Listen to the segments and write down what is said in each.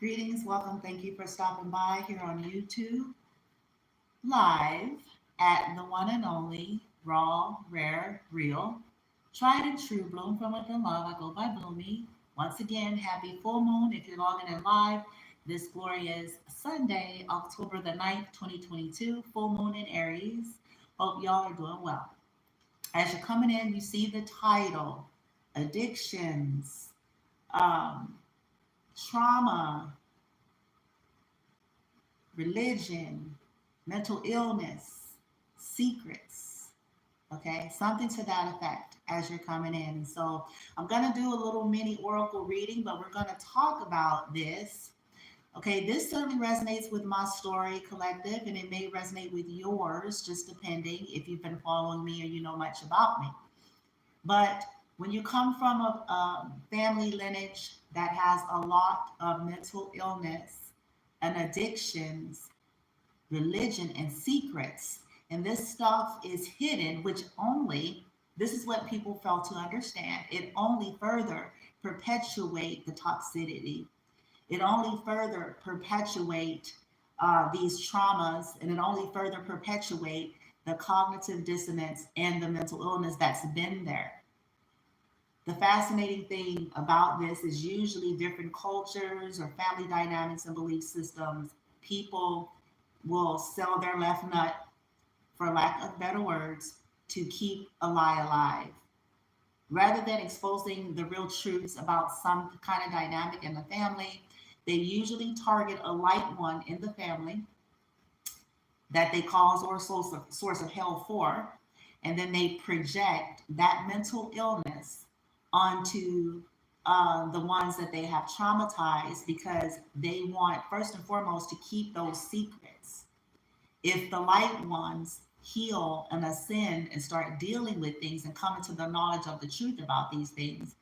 Greetings, welcome. Thank you for stopping by here on YouTube live at the one and only Raw, Rare, Real. Tried and true, bloom from within love. I go by Bloomy. Once again, happy full moon if you're logging in live. This glorious Sunday, October the 9th, 2022, full moon in Aries. Hope y'all are doing well. As you're coming in, you see the title Addictions, um, Trauma, Religion, Mental Illness, Secrets. Okay, something to that effect as you're coming in. So I'm going to do a little mini oracle reading, but we're going to talk about this. Okay, this certainly resonates with my story collective, and it may resonate with yours, just depending if you've been following me or you know much about me. But when you come from a family lineage that has a lot of mental illness and addictions, religion, and secrets, and this stuff is hidden, which only, this is what people fail to understand, it only further perpetuate the toxicity. It only further perpetuate these traumas, and it only further perpetuate the cognitive dissonance and the mental illness that's been there. The fascinating thing about this is usually different cultures or family dynamics and belief systems, people will sell their left nut, for lack of better words, to keep a lie alive. Rather than exposing the real truths about some kind of dynamic in the family, they usually target a light one in the family that they cause or source of hell for, and then they project that mental illness onto the ones that they have traumatized because they want, first and foremost, to keep those secrets. If the light ones heal and ascend and start dealing with things and come into the knowledge of the truth about these things,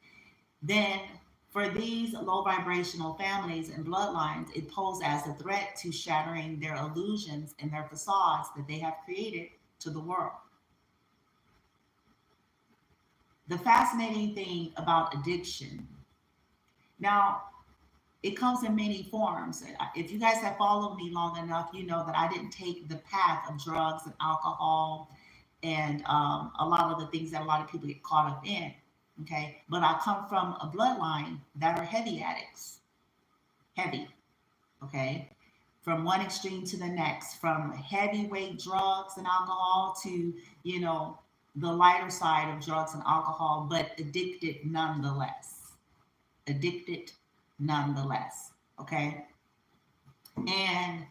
then for these low vibrational families and bloodlines, it poses as a threat to shattering their illusions and their facades that they have created to the world. The fascinating thing about addiction, now, it comes in many forms. If you guys have followed me long enough, you know that I didn't take the path of drugs and alcohol and a lot of the things that a lot of people get caught up in. Okay, but I come from a bloodline that are heavy addicts, heavy. Okay, from one extreme to the next, from heavyweight drugs and alcohol to, you know, the lighter side of drugs and alcohol, but addicted nonetheless. Addicted nonetheless. Okay. And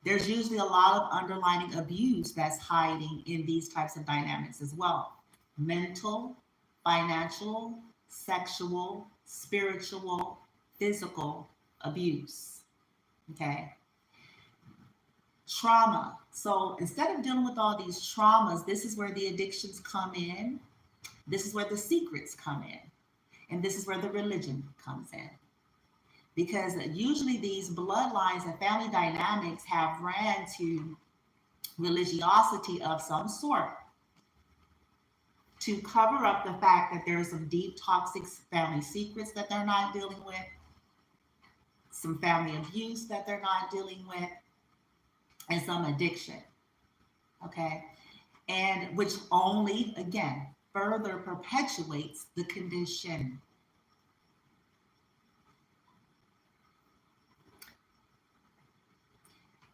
there's usually a lot of underlying abuse that's hiding in these types of dynamics as well. Mental, financial, sexual, spiritual, physical abuse. Okay. Trauma. So instead of dealing with all these traumas, this is where the addictions come in. This is where the secrets come in. And this is where the religion comes in. Because usually these bloodlines and family dynamics have ran to religiosity of some sort to cover up the fact that there are some deep toxic family secrets that they're not dealing with, some family abuse that they're not dealing with, and some addiction. Okay. And which only, again, further perpetuates the condition.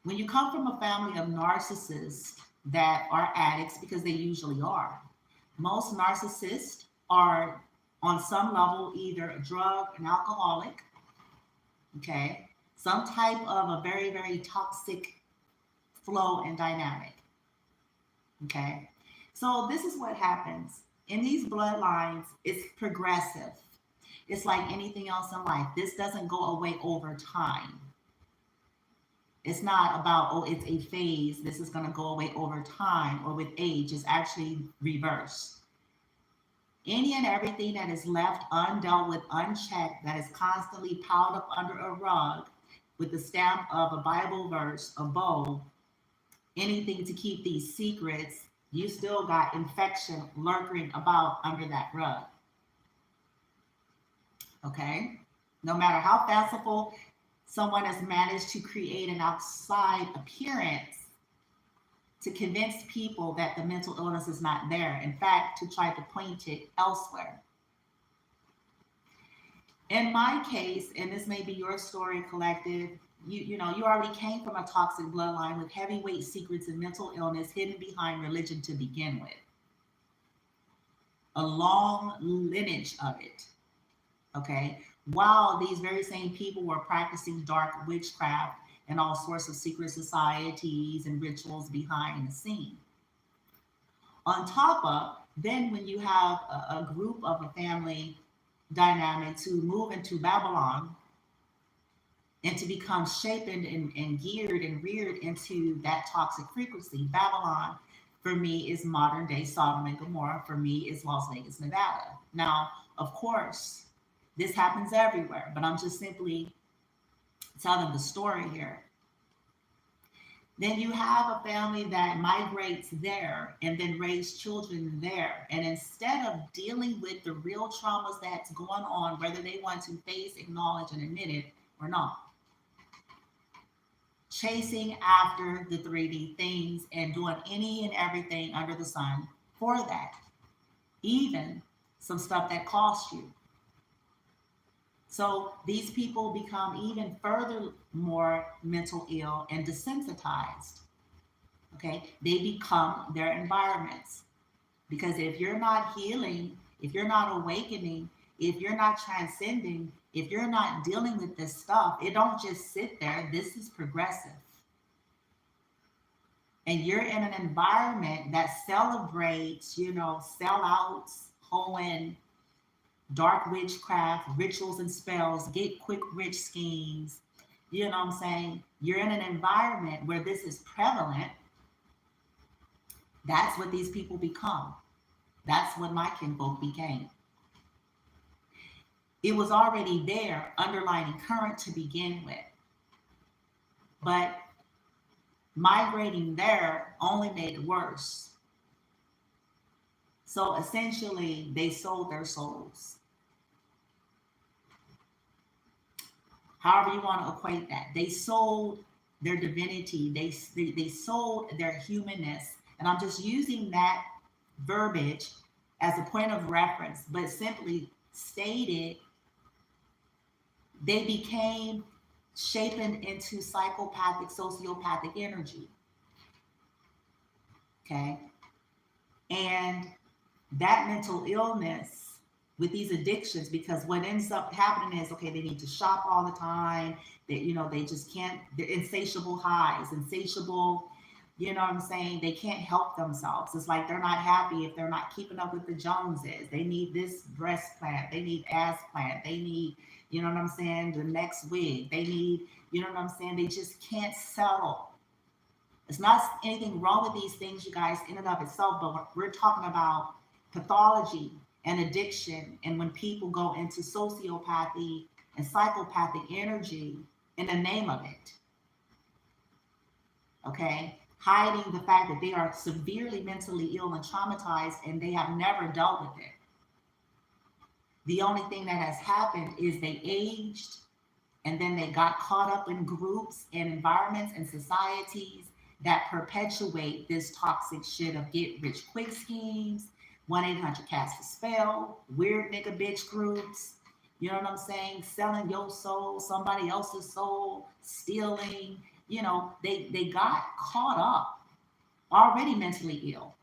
When you come from a family of narcissists that are addicts, because they usually are, most narcissists are on some level either a drug and alcoholic, okay, some type of a very, very toxic flow and dynamic, okay. So this is what happens in these bloodlines. It's progressive. It's like anything else in life. This doesn't go away over time. It's not about, oh, it's a phase, this is going to go away over time or with age. It's actually reverse. Any and everything that is left undealt with, unchecked, that is constantly piled up under a rug with the stamp of a Bible verse, a bow, anything to keep these secrets, you still got infection lurking about under that rug. Okay? No matter how fanciful Someone has managed to create an outside appearance to convince people that the mental illness is not there. In fact, to try to point it elsewhere. In my case, and this may be your story, collective, you know, you already came from a toxic bloodline with heavyweight secrets and mental illness hidden behind religion to begin with. A long lineage of it. Okay. While these very same people were practicing dark witchcraft and all sorts of secret societies and rituals behind the scene. On top of, then when you have a group of a family dynamic to move into Babylon and to become shaped and geared and reared into that toxic frequency. Babylon, for me, is modern day Sodom and Gomorrah. For me, is Las Vegas, Nevada. Now, of course, this happens everywhere, but I'm just simply telling the story here. Then you have a family that migrates there and then raise children there. And instead of dealing with the real traumas that's going on, whether they want to face, acknowledge, and admit it or not, chasing after the 3D things and doing any and everything under the sun for that, even some stuff that costs you. So these people become even further more mental ill and desensitized. Okay, they become their environments. Because if you're not healing, if you're not awakening, if you're not transcending, if you're not dealing with this stuff, it don't just sit there. This is progressive. And you're in an environment that celebrates, you know, sellouts, hoeing, dark witchcraft, rituals and spells, get quick rich schemes. You know what I'm saying? You're in an environment where this is prevalent. That's what these people become. That's what my kinfolk became. It was already there, underlying current to begin with. But migrating there only made it worse. So essentially, they sold their souls. However you want to equate that. They sold their divinity. They sold their humanness. And I'm just using that verbiage as a point of reference, but simply stated, they became shapen into psychopathic, sociopathic energy. Okay. And that mental illness with these addictions, because what ends up happening is, okay, they need to shop all the time. That, you know, they just can't, they're insatiable highs, insatiable, you know what I'm saying? They can't help themselves. It's like they're not happy if they're not keeping up with the Joneses. They need this breast plant. They need ass plant. They need, you know what I'm saying, the next wig. They need, you know what I'm saying? They just can't settle. It's not anything wrong with these things, you guys, in and of itself, but we're talking about pathology and addiction, and when people go into sociopathy and psychopathic energy in the name of it. Okay? Hiding the fact that they are severely mentally ill and traumatized and they have never dealt with it. The only thing that has happened is they aged and then they got caught up in groups and environments and societies that perpetuate this toxic shit of get rich quick schemes, 1-800 cast a spell, weird nigga bitch groups, you know what I'm saying? Selling your soul, somebody else's soul, stealing, you know, they got caught up, already mentally ill.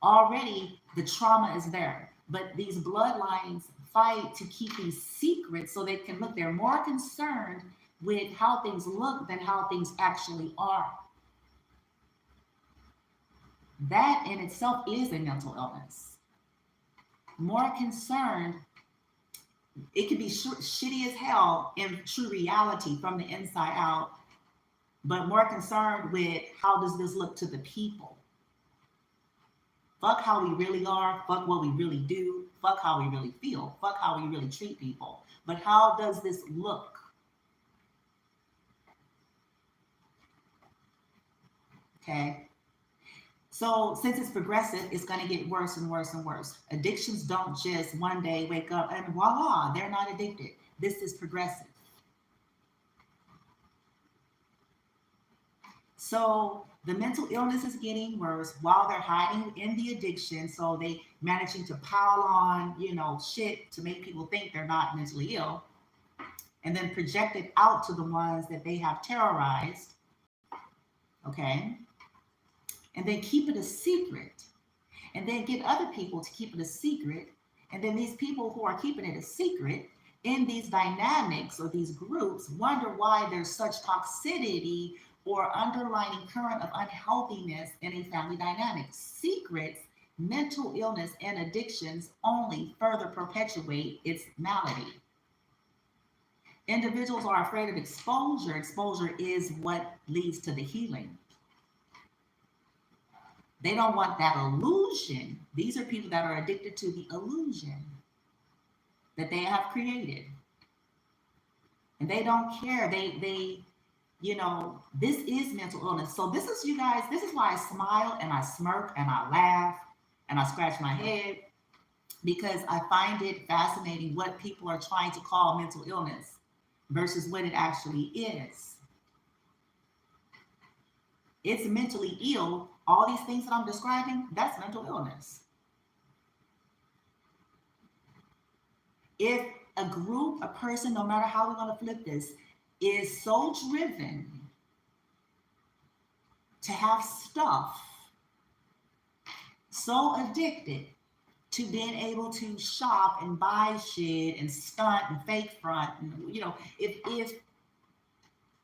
Already the trauma is there. But these bloodlines fight to keep these secrets so they can look, they're more concerned with how things look than how things actually are. That in itself is a mental illness. More concerned, it could be shitty as hell in true reality from the inside out, but more concerned with how does this look to the people. Fuck how we really are, fuck what we really do, fuck how we really feel, fuck how we really treat people. But how does this look? Okay. So since it's progressive, it's going to get worse and worse and worse. Addictions don't just one day wake up and voila, they're not addicted. This is progressive. So the mental illness is getting worse while they're hiding in the addiction. So they managing to pile on, shit to make people think they're not mentally ill, and then project it out to the ones that they have terrorized. Okay. And then keep it a secret. And then get other people to keep it a secret. And then these people who are keeping it a secret in these dynamics or these groups wonder why there's such toxicity or underlying current of unhealthiness in a family dynamic. Secrets, mental illness, and addictions only further perpetuate its malady. Individuals are afraid of exposure. Exposure is what leads to the healing. They don't want that illusion. These are people that are addicted to the illusion that they have created. And they don't care. They this is mental illness. So this is, you guys, this is why I smile and I smirk and I laugh and I scratch my head, because I find it fascinating what people are trying to call mental illness versus what it actually is. It's mentally ill. All these things that I'm describing, that's mental illness. If a group, a person, no matter how we're going to flip this, is so driven to have stuff, so addicted to being able to shop and buy shit and stunt and fake front, and if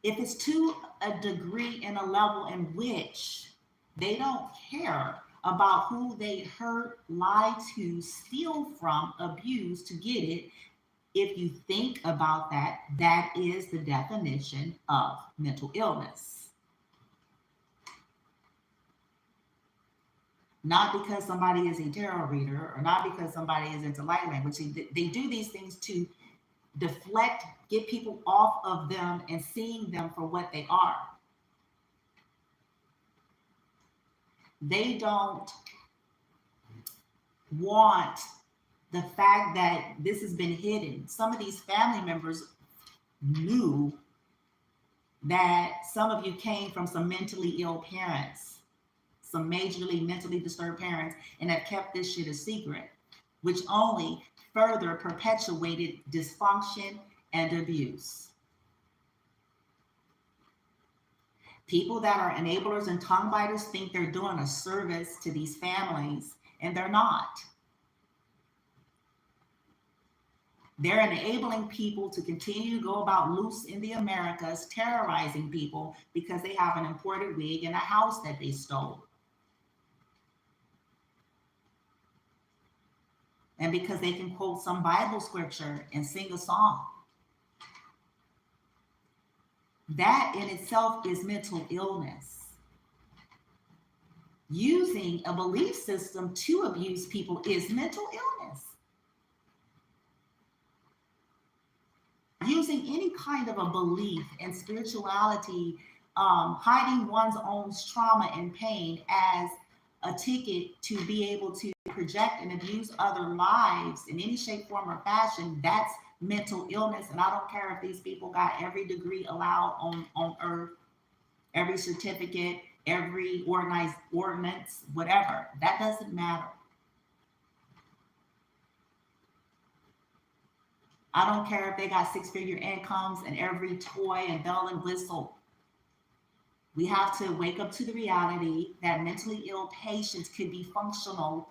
it's to a degree and a level in which they don't care about who they hurt, lie to, steal from, abuse to get it. If you think about that, that is the definition of mental illness. Not because somebody is a tarot reader or not because somebody is into light language. They do these things to deflect, get people off of them and seeing them for what they are. They don't want the fact that this has been hidden. Some of these family members knew that some of you came from some mentally ill parents, some majorly mentally disturbed parents, and have kept this shit a secret, which only further perpetuated dysfunction and abuse. People that are enablers and tongue biters think they're doing a service to these families, and they're not. They're enabling people to continue to go about loose in the Americas, terrorizing people because they have an imported wig in a house that they stole. And because they can quote some Bible scripture and sing a song. That in itself is mental illness. Using a belief system to abuse people is mental illness. Using any kind of a belief and spirituality, hiding one's own trauma and pain as a ticket to be able to project and abuse other lives in any shape, form, or fashion, that's mental illness. And I don't care if these people got every degree allowed on earth, every certificate, every organized ordinance, whatever. That doesn't matter. I don't care if they got six-figure incomes and every toy and bell and whistle. We have to wake up to the reality that mentally ill patients could be functional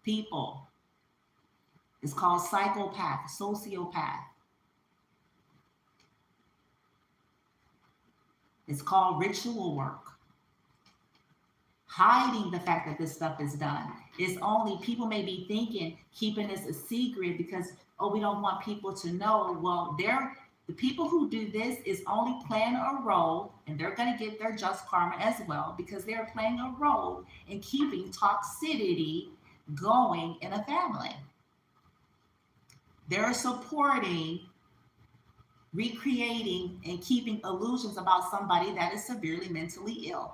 people. It's called psychopath, sociopath. It's called ritual work. Hiding the fact that this stuff is done. It's only, people may be thinking, keeping this a secret because, oh, we don't want people to know. Well, the people who do this is only playing a role, and they're going to get their just karma as well, because they're playing a role in keeping toxicity going in a family. They're supporting, recreating, and keeping illusions about somebody that is severely mentally ill.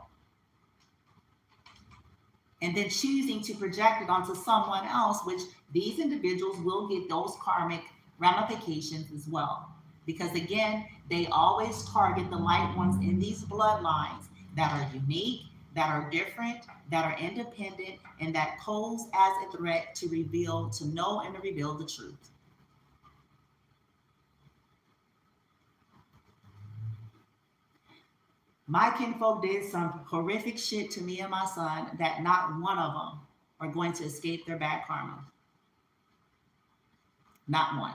And then choosing to project it onto someone else, which these individuals will get those karmic ramifications as well. Because again, they always target the light ones in these bloodlines. that are unique, that are different, that are independent, and that pose as a threat to reveal, to know and to reveal the truth. My kinfolk did some horrific shit to me and my son that not one of them are going to escape their bad karma. Not one.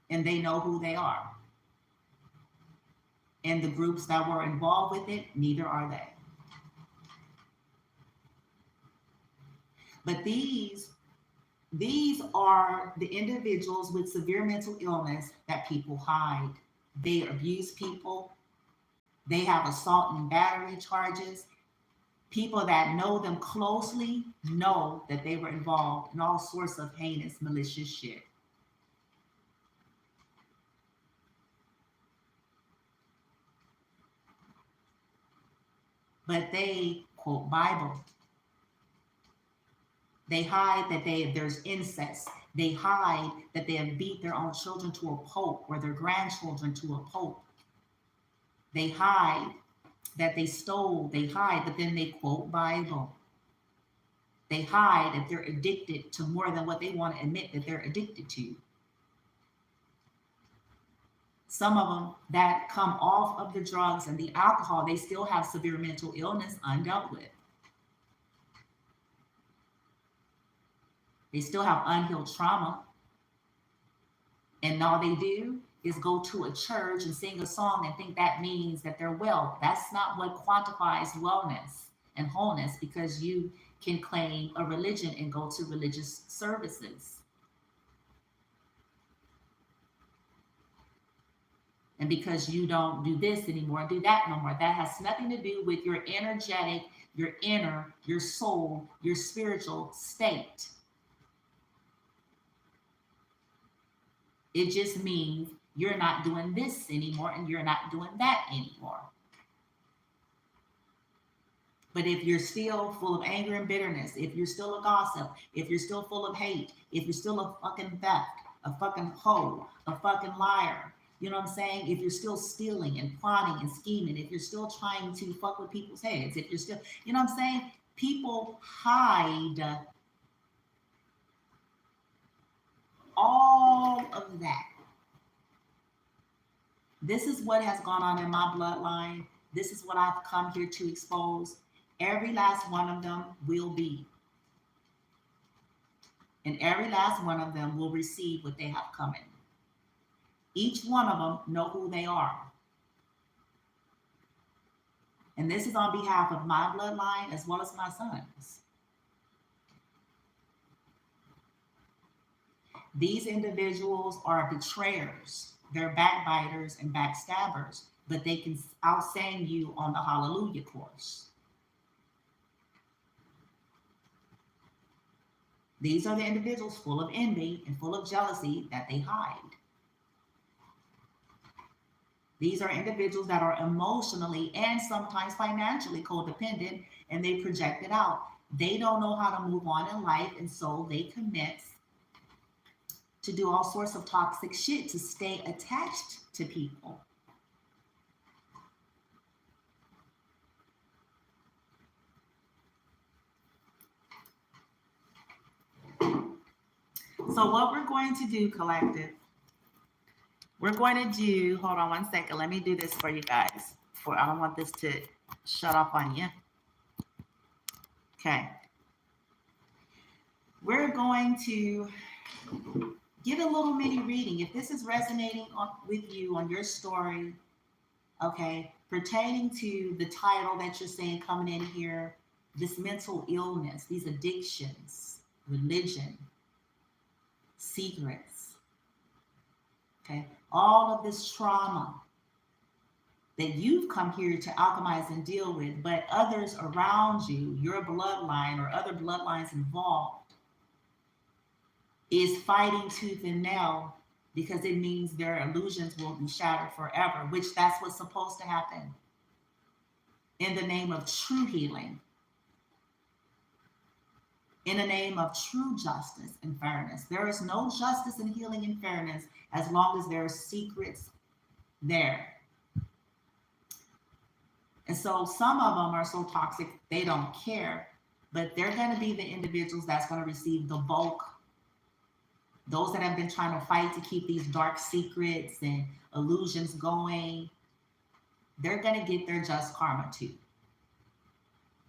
And they know who they are. And the groups that were involved with it, neither are they. But these are the individuals with severe mental illness that people hide. They abuse people. They have assault and battery charges. People that know them closely know that they were involved in all sorts of heinous, malicious shit. But they quote Bible. They hide that there's incest. They hide that they have beat their own children to a pulp or their grandchildren to a pulp. They hide that they stole. They hide, but then they quote Bible. They hide that they're addicted to more than what they want to admit that they're addicted to. Some of them that come off of the drugs and the alcohol, they still have severe mental illness undealt with. They still have unhealed trauma. And all they do is go to a church and sing a song and think that means that they're well. That's not what quantifies wellness and wholeness, because you can claim a religion and go to religious services. And because you don't do this anymore and do that no more, that has nothing to do with your energetic, your inner, your soul, your spiritual state. It just means you're not doing this anymore and you're not doing that anymore. But if you're still full of anger and bitterness, if you're still a gossip, if you're still full of hate, if you're still a fucking theft, a fucking hoe, a fucking liar, you know what I'm saying? If you're still stealing and plotting and scheming, if you're still trying to fuck with people's heads, if you're still, you know what I'm saying? People hide all of that. This is what has gone on in my bloodline. This is what I've come here to expose. Every last one of them will be. And every last one of them will receive what they have coming. Each one of them know who they are. And this is on behalf of my bloodline as well as my son's. These individuals are betrayers. They're backbiters and backstabbers, but they can outsing you on the hallelujah course. These are the individuals full of envy and full of jealousy that they hide. These are individuals that are emotionally and sometimes financially codependent, and they project it out. They don't know how to move on in life, and so they commit to do all sorts of toxic shit to stay attached to people. So what we're going to do, collective, we're going to do, hold on one second. Let me do this for you guys. I don't want this to shut off on you. Okay. We're going to get a little mini reading. If this is resonating with you on your story, okay, pertaining to the title that you're saying coming in here, this mental illness, these addictions, religion, secrets, okay, all of this trauma that you've come here to alchemize and deal with, but others around you, your bloodline or other bloodlines involved, is fighting tooth and nail because it means their illusions will be shattered forever, which that's what's supposed to happen in the name of true healing, in the name of true justice and fairness. There is no justice and healing and fairness as long as there are secrets there. And so some of them are so toxic, they don't care, but they're going to be the individuals that's going to receive the bulk. Those that have been trying to fight to keep these dark secrets and illusions going, they're going to get their just karma too.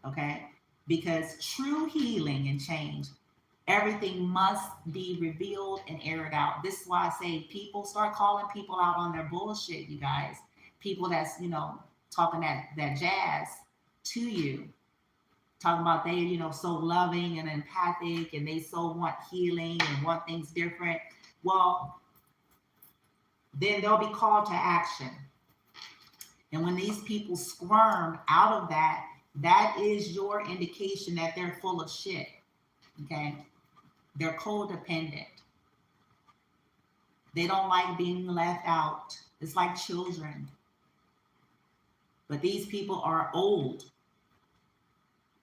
Okay? Because true healing and change, everything must be revealed and aired out. This is why I say people start calling people out on their bullshit, you guys. People that's, talking that jazz to you, talking about they, so loving and empathic and they so want healing and want things different. Well, then they'll be called to action. And when these people squirm out of that, that is your indication that they're full of shit. Okay? They're codependent. They don't like being left out. It's like children. But these people are old,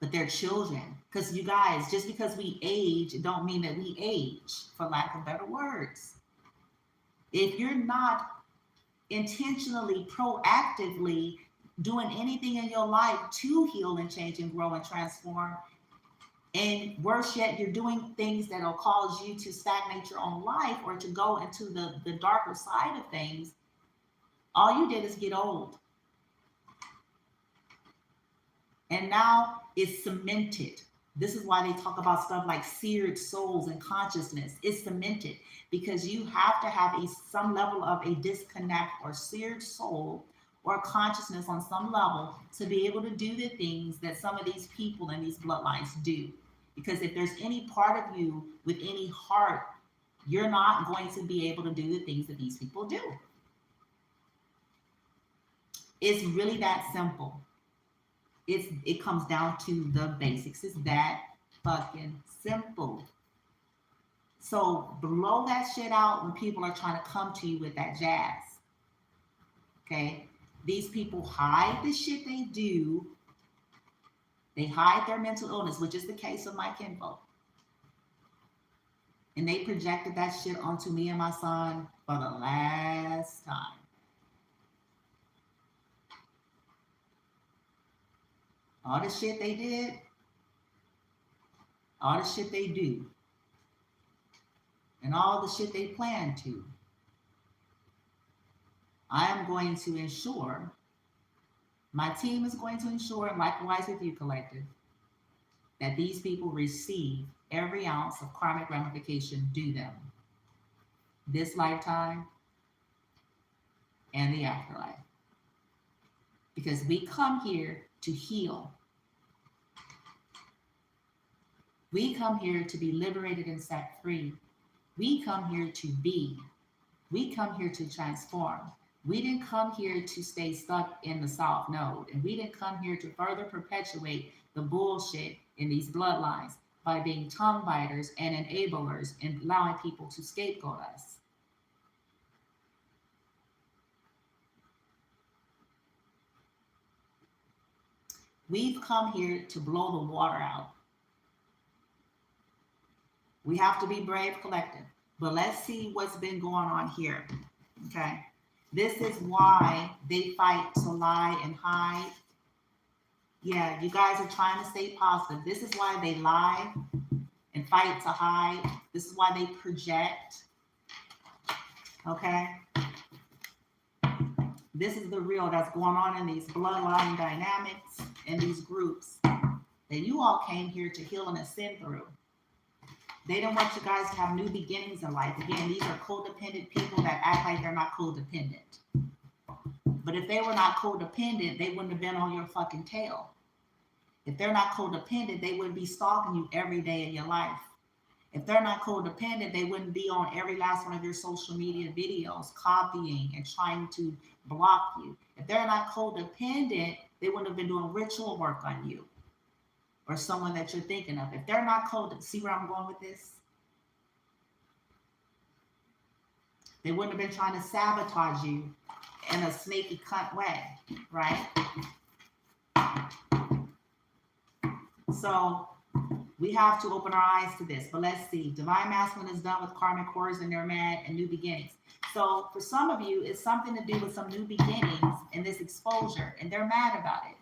but they're children. Because you guys, just because we age, it don't mean that we age, for lack of better words. If you're not intentionally, proactively doing anything in your life to heal and change and grow and transform, and worse yet, you're doing things that will cause you to stagnate your own life or to go into the darker side of things, all you did is get old. And now it's cemented. This is why they talk about stuff like seared souls and consciousness. It's cemented because you have to have some level of a disconnect or seared soul or consciousness on some level to be able to do the things that some of these people in these bloodlines do. Because if there's any part of you with any heart, you're not going to be able to do the things that these people do. It's really that simple. It comes down to the basics. It's that fucking simple. So blow that shit out when people are trying to come to you with that jazz. Okay? These people hide the shit they do. They hide their mental illness, which is the case of my kinfolk. And they projected that shit onto me and my son for the last time. All the shit they did, all the shit they do, and all the shit they plan to, I am going to ensure, my team is going to ensure, and likewise with you, collective, that these people receive every ounce of karmic ramification due them this lifetime and the afterlife. Because we come here to heal. We come here to be liberated and set free. We come here to be. We come here to transform. We didn't come here to stay stuck in the South Node. And we didn't come here to further perpetuate the bullshit in these bloodlines by being tongue biters and enablers and allowing people to scapegoat us. We've come here to blow the water out. We have to be brave, collective. But let's see what's been going on here. Okay. This is why they fight to lie and hide. Yeah, you guys are trying to stay positive. This is why they lie and fight to hide. This is why they project. Okay. This is the real that's going on in these bloodline dynamics and these groups that you all came here to heal and ascend through. They don't want you guys to have new beginnings in life. Again, these are codependent people that act like they're not codependent. But if they were not codependent, they wouldn't have been on your fucking tail. If they're not codependent, they wouldn't be stalking you every day of your life. If they're not codependent, they wouldn't be on every last one of your social media videos, copying and trying to block you. If they're not codependent, they wouldn't have been doing ritual work on you or someone that you're thinking of. If they're not codependent, see where I'm going with this? They wouldn't have been trying to sabotage you in a snaky cunt way, right? So we have to open our eyes to this. But let's see. Divine Masculine is done with karmic horrors and they're mad and new beginnings. So for some of you, it's something to do with some new beginnings in this exposure, and they're mad about it.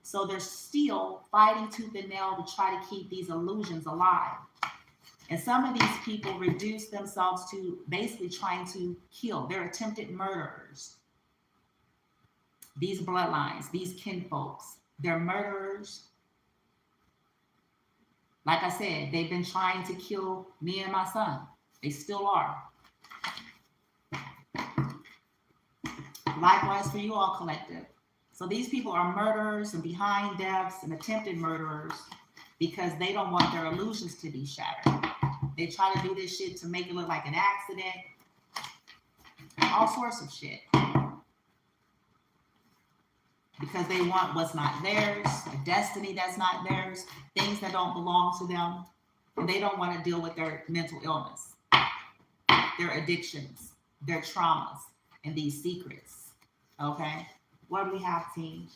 So they're still fighting tooth and nail to try to keep these illusions alive. And some of these people reduce themselves to basically trying to kill. They're attempted murderers. These bloodlines, these kinfolks, they're murderers. Like I said, they've been trying to kill me and my son. They still are. Likewise for you all, collective. So these people are murderers and behind deaths and attempted murderers because they don't want their illusions to be shattered. They try to do this shit to make it look like an accident. All sorts of shit. Because they want what's not theirs, a destiny that's not theirs, things that don't belong to them. And they don't want to deal with their mental illness, their addictions, their traumas, and these secrets. Okay? What do we have, team?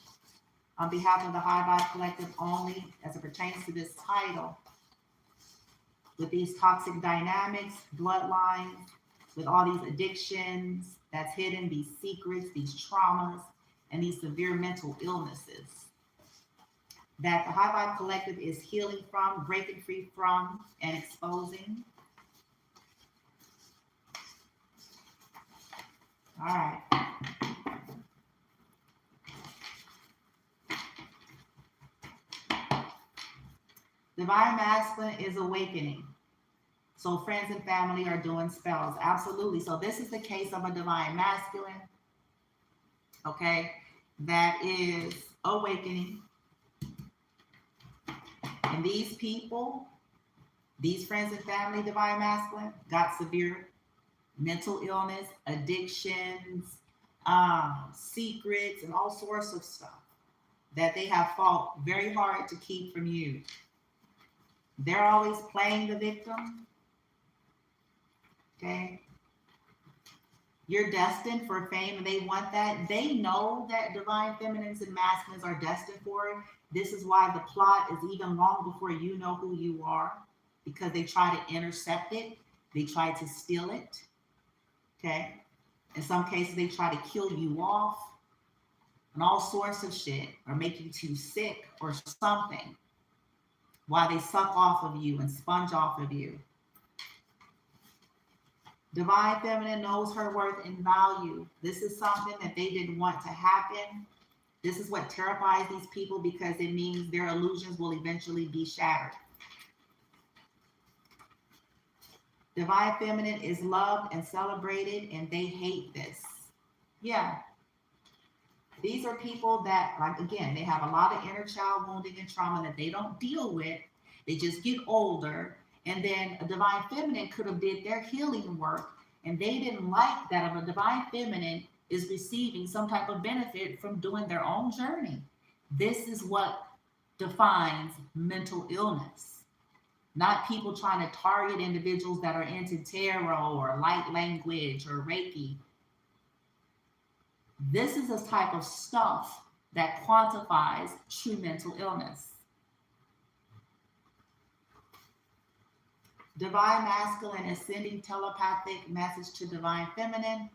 On behalf of the High Vibe Collective only, as it pertains to this title, with these toxic dynamics, bloodlines, with all these addictions that's hidden, these secrets, these traumas, and these severe mental illnesses that the High Vibe Collective is healing from, breaking free from, and exposing. All right. Divine Masculine is awakening. So friends and family are doing spells. Absolutely. So this is the case of a Divine Masculine, okay, that is awakening. And these people, these friends and family, Divine Masculine, got severe mental illness, addictions, secrets, and all sorts of stuff that they have fought very hard to keep from you. They're always playing the victim. Okay. You're destined for fame and they want that. They know that divine feminines and masculines are destined for it. This is why the plot is even long before you know who you are, because they try to intercept it. They try to steal it. Okay. In some cases, they try to kill you off and all sorts of shit, or make you too sick or something, while they suck off of you and sponge off of you. Divine Feminine knows her worth and value. This is something that they didn't want to happen. This is what terrifies these people, because it means their illusions will eventually be shattered. Divine Feminine is loved and celebrated, and they hate this. Yeah. These are people that, like, again, they have a lot of inner child wounding and trauma that they don't deal with. They just get older. And then a Divine Feminine could have did their healing work, and they didn't like that of a Divine Feminine is receiving some type of benefit from doing their own journey. This is what defines mental illness. Not people trying to target individuals that are into tarot or light language or Reiki. This is a type of stuff that quantifies true mental illness. Divine Masculine is sending telepathic message to Divine Feminine.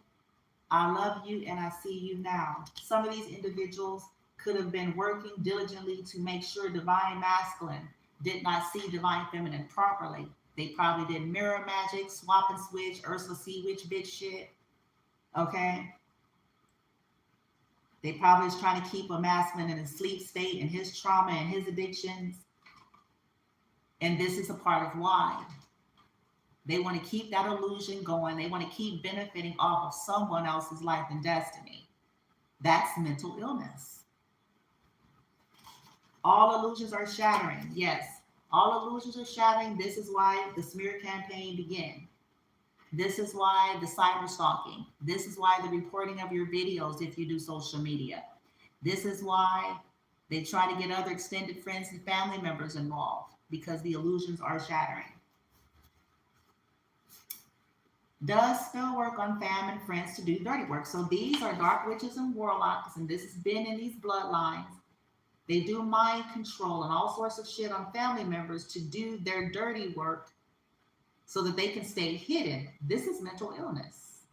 I love you and I see you now. Some of these individuals could have been working diligently to make sure Divine Masculine did not see Divine Feminine properly. They probably did mirror magic, swap and switch, Ursula Sea Witch bitch shit. Okay? They probably was trying to keep a masculine in a sleep state and his trauma and his addictions. And this is a part of why. They want to keep that illusion going. They want to keep benefiting off of someone else's life and destiny. That's mental illness. All illusions are shattering. Yes, all illusions are shattering. This is why the smear campaign began. This is why the cyber stalking. This is why the reporting of your videos if you do social media. This is why they try to get other extended friends and family members involved, because the illusions are shattering. Does spell work on fam and friends to do dirty work. So these are dark witches and warlocks, and this has been in these bloodlines. They do mind control and all sorts of shit on family members to do their dirty work so that they can stay hidden. This is mental illness.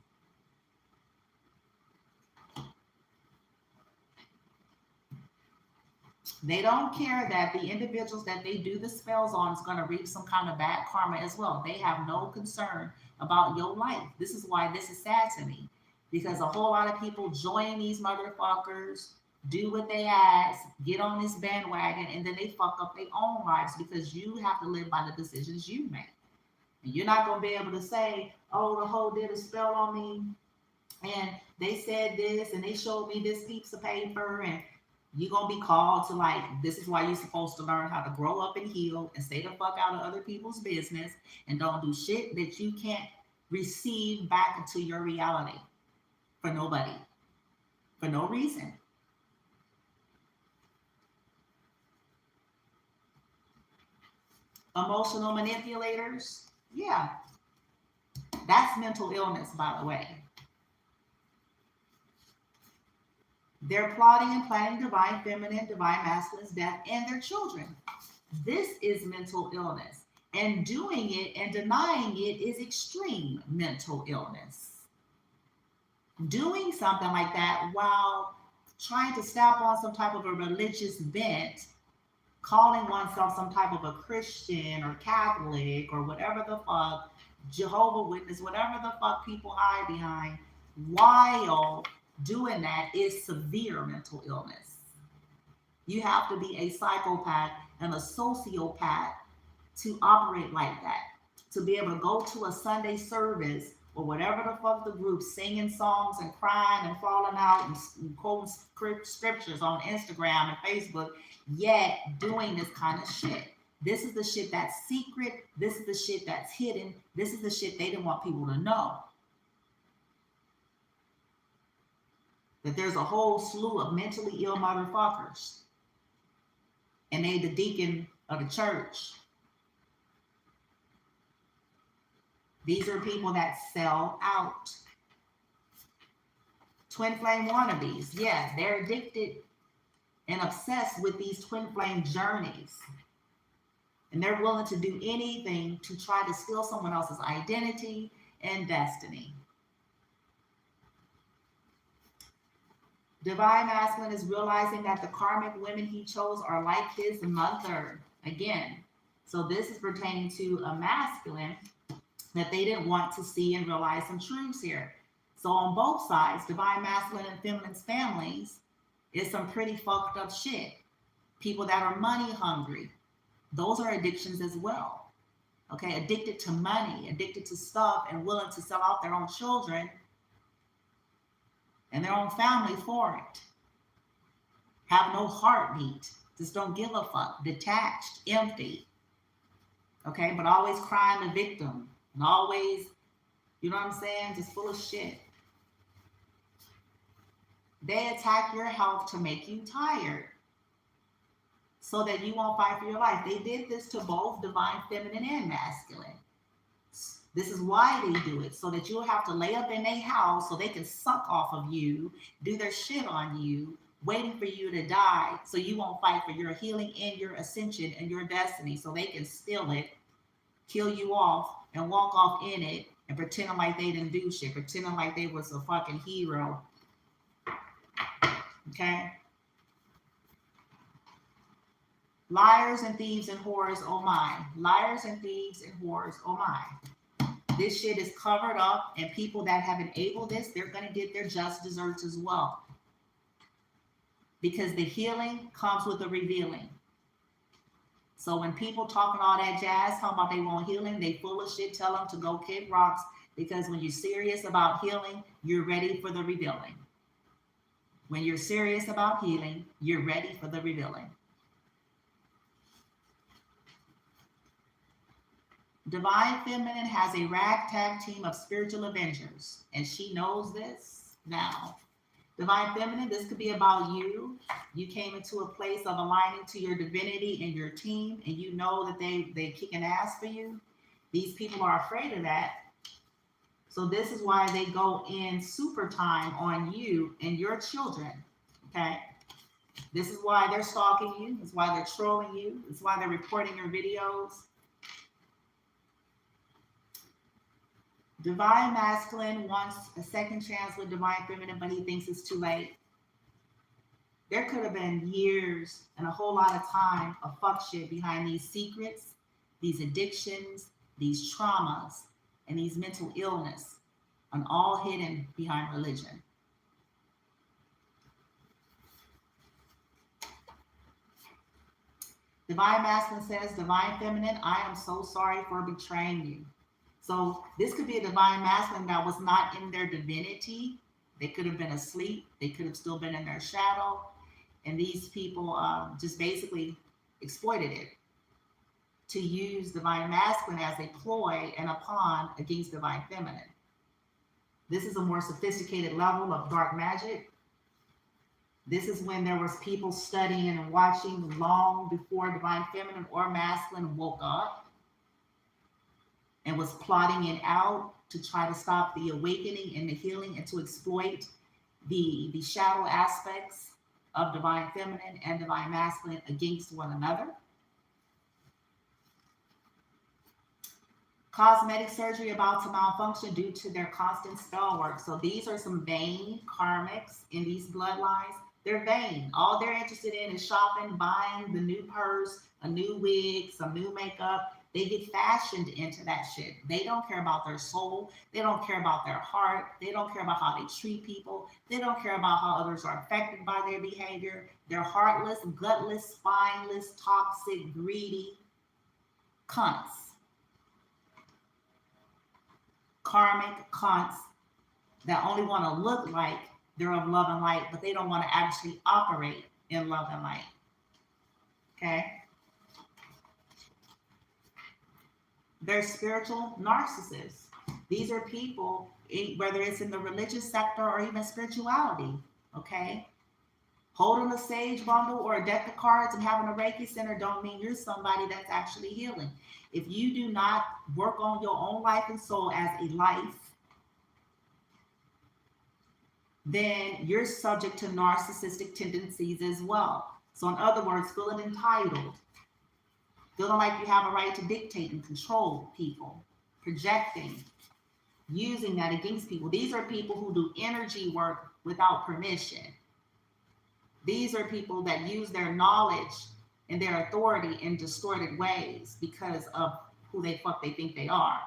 They don't care that the individuals that they do the spells on is going to reap some kind of bad karma as well. They have no concern about your life. This is why this is sad to me, because a whole lot of people join these motherfuckers, do what they ask, get on this bandwagon, and then they fuck up their own lives because you have to live by the decisions you make. And you're not going to be able to say, oh, the hoe did a spell on me and they said this and they showed me this piece of paper, and you're going to be called to, like, this is why you're supposed to learn how to grow up and heal and stay the fuck out of other people's business and don't do shit that you can't receive back into your reality for nobody, for no reason. Emotional manipulators, yeah, that's mental illness, by the way. They're plotting and planning divine feminine, divine masculine's death and their children. This is mental illness. And doing it and denying it is extreme mental illness. Doing something like that while trying to step on some type of a religious bent, calling oneself some type of a Christian or Catholic or whatever the fuck, Jehovah's Witness, whatever the fuck people hide behind, while doing that is severe mental illness. You have to be a psychopath and a sociopath to operate like that, to be able to go to a Sunday service or whatever the fuck the group, singing songs and crying and falling out and quoting scriptures on Instagram and Facebook, yet doing this kind of shit. This is the shit that's secret. This is the shit that's hidden. This is the shit they didn't want people to know. That there's a whole slew of mentally ill motherfuckers. And they the deacon of the church. These are people that sell out. Twin flame wannabes. Yeah, they're addicted and obsessed with these twin flame journeys. And they're willing to do anything to try to steal someone else's identity and destiny. Divine masculine is realizing that the karmic women he chose are like his mother. Again, so this is pertaining to a masculine that they didn't want to see and realize some truths here. So on both sides, divine masculine and feminine's families, is some pretty fucked up shit. People that are money hungry, those are addictions as well. Okay, addicted to money, addicted to stuff, and willing to sell out their own children and their own family for it. Have no heartbeat, just don't give a fuck, detached, empty. Okay, but always crying the victim, and always, you know what I'm saying, just full of shit. They attack your health to make you tired so that you won't fight for your life. They did this to both divine feminine and masculine. This is why they do it, so that you'll have to lay up in their house so they can suck off of you, do their shit on you, waiting for you to die so you won't fight for your healing and your ascension and your destiny, so they can steal it, kill you off, and walk off in it and pretending like they didn't do shit, pretending like they was a fucking hero. Okay? Liars and thieves and whores, oh my. Liars and thieves and whores, oh my. This shit is covered up, and people that have enabled this, they're going to get their just desserts as well. Because the healing comes with the revealing. So when people talking all that jazz, talking about they want healing, they full of shit, tell them to go kick rocks, because when you're serious about healing, you're ready for the revealing. When you're serious about healing, you're ready for the revealing. Divine Feminine has a ragtag team of spiritual avengers, and she knows this now. Divine Feminine, this could be about you. You came into a place of aligning to your divinity and your team, and you know that they kicking ass for you. These people are afraid of that. So this is why they go in super time on you and your children, okay? This is why they're stalking you. It's why they're trolling you. It's why they're reporting your videos. Divine Masculine wants a second chance with Divine Feminine, but he thinks it's too late. There could have been years and a whole lot of time of fuck shit behind these secrets, these addictions, these traumas, and these mental illness, and all hidden behind religion. Divine Masculine says, Divine Feminine, I am so sorry for betraying you. So this could be a Divine Masculine that was not in their divinity. They could have been asleep. They could have still been in their shadow. And these people just basically exploited it to use Divine Masculine as a ploy and a pawn against Divine Feminine. This is a more sophisticated level of dark magic. This is when there was people studying and watching long before Divine Feminine or Masculine woke up and was plotting it out to try to stop the awakening and the healing and to exploit the shadow aspects of Divine Feminine and Divine Masculine against one another. Cosmetic surgery about to malfunction due to their constant spell work. So these are some vain karmics in these bloodlines. They're vain. All they're interested in is shopping, buying the new purse, a new wig, some new makeup. They get fashioned into that shit. They don't care about their soul. They don't care about their heart. They don't care about how they treat people. They don't care about how others are affected by their behavior. They're heartless, gutless, spineless, toxic, greedy cunts. Karmic cunts that only want to look like they're of love and light, but they don't want to actually operate in love and light. Okay? They're spiritual narcissists. These are people, whether it's in the religious sector or even spirituality, okay? Holding a sage bundle or a deck of cards and having a Reiki center don't mean you're somebody that's actually healing. If you do not work on your own life and soul as a life, then you're subject to narcissistic tendencies as well. So in other words, feeling entitled, feeling like you have a right to dictate and control people, projecting, using that against people. These are people who do energy work without permission. These are people that use their knowledge and their authority in distorted ways because of who they think they are.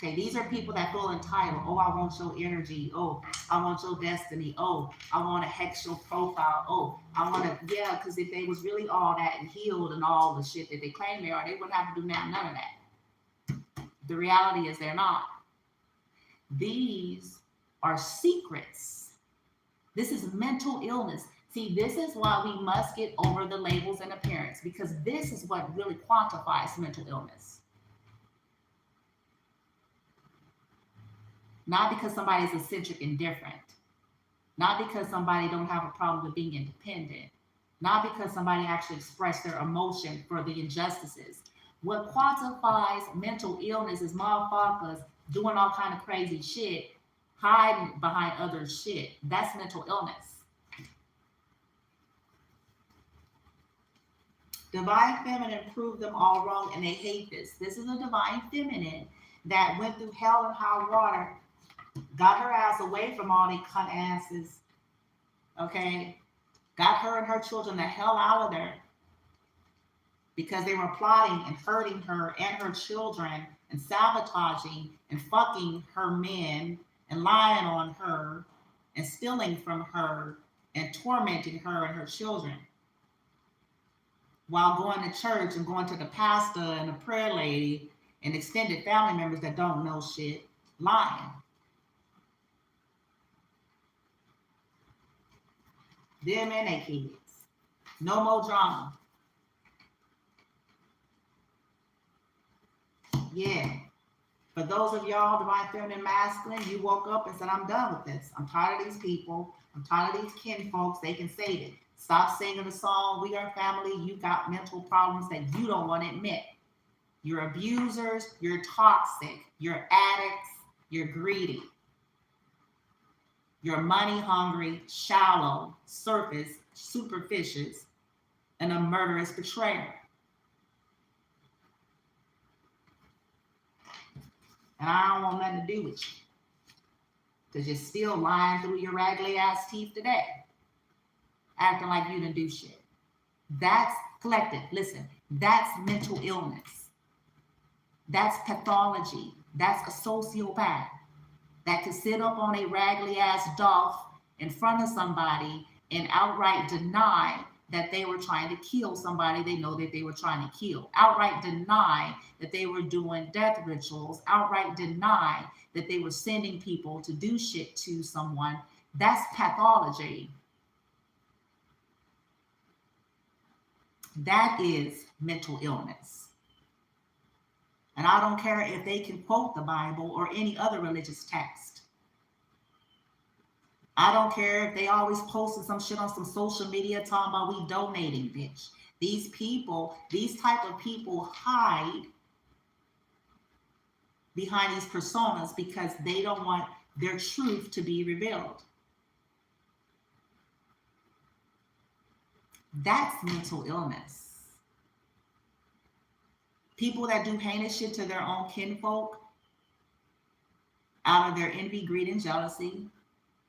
Okay, these are people that feel entitled. Oh, I want your energy. Oh, I want your destiny. Oh, I want to hex your profile. Oh, I want to, yeah, because if they was really all that and healed and all the shit that they claim they are, they wouldn't have to do none of that. The reality is they're not. These are secrets. This is mental illness. See, this is why we must get over the labels and appearance, because this is what really quantifies mental illness. Not because somebody's eccentric and different. Not because somebody don't have a problem with being independent. Not because somebody actually expressed their emotion for the injustices. What quantifies mental illness is motherfuckers doing all kind of crazy shit, hiding behind other shit. That's mental illness. Divine Feminine proved them all wrong, and they hate this. This is a Divine Feminine that went through hell and high water, got her ass away from all these cunt asses, okay? Got her and her children the hell out of there because they were plotting and hurting her and her children and sabotaging and fucking her men and lying on her and stealing from her and tormenting her and her children while going to church and going to the pastor and the prayer lady and extended family members that don't know shit, lying. Them and their kids. No more drama. Yeah. For those of y'all, Divine Feminine Masculine, you woke up and said, I'm done with this. I'm tired of these people. I'm tired of these kin folks. They can say it. Stop singing the song, We Are Family. You got mental problems that you don't want to admit. You're abusers. You're toxic. You're addicts. You're greedy. You're money hungry, shallow, superficious, and a murderous betrayer. And I don't want nothing to do with you, because you're still lying through your raggedy ass teeth today. acting like you didn't do shit. That's collective. Listen, that's mental illness. That's pathology. That's a sociopath that could sit up on a raggedy ass doff in front of somebody and outright deny that they were trying to kill somebody they know that they were trying to kill. Outright deny that they were doing death rituals. Outright deny that they were sending people to do shit to someone. That's pathology. That is mental illness. And I don't care if they can quote the Bible or any other religious text. I don't care if they always posting some shit on some social media talking about we donating, bitch. These people, these type of people hide behind these personas because they don't want their truth to be revealed. That's mental illness. People that do heinous shit to their own kinfolk out of their envy, greed, and jealousy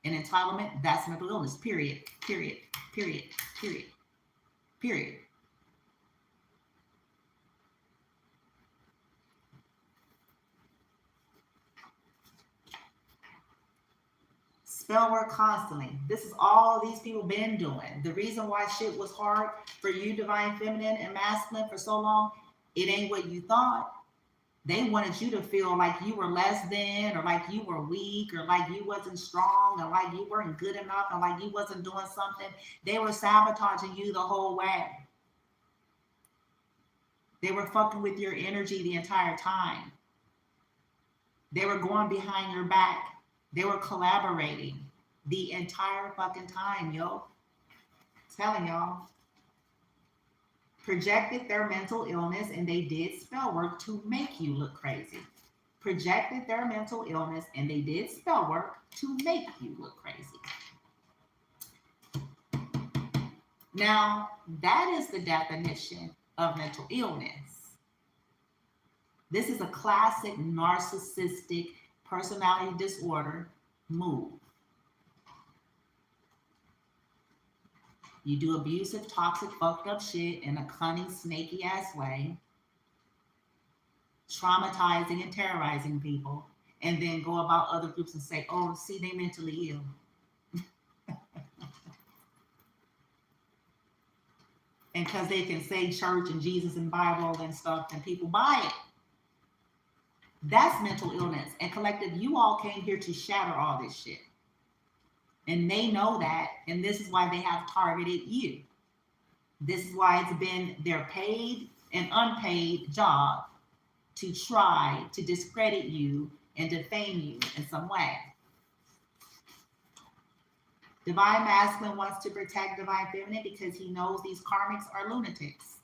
and entitlement, that's mental illness. Period. Period. Period. Period. Period. Spell work constantly. This is all these people been doing. The reason why shit was hard for you, divine feminine and masculine, for so long, it ain't what you thought. They wanted you to feel like you were less than, or like you were weak, or like you wasn't strong, or like you weren't good enough, or like you wasn't doing something. They were sabotaging you the whole way. They were fucking with your energy the entire time. They were going behind your back. They were collaborating the entire fucking time, yo. Telling y'all. Projected their mental illness, and they did spell work to make you look crazy. Projected their mental illness, and they did spell work to make you look crazy. Now, that is the definition of mental illness. This is a classic narcissistic personality disorder move. You do abusive, toxic, fucked up shit in a cunning, snaky ass way, traumatizing and terrorizing people, and then go about other groups and say, oh, see, they mentally ill. And because they can say church and Jesus and Bible and stuff, and people buy it. That's mental illness. And collective, you all came here to shatter all this shit. And they know that, and this is why they have targeted you. This is why it's been their paid and unpaid job to try to discredit you and defame you in some way. Divine Masculine wants to protect Divine Feminine because he knows these karmics are lunatics.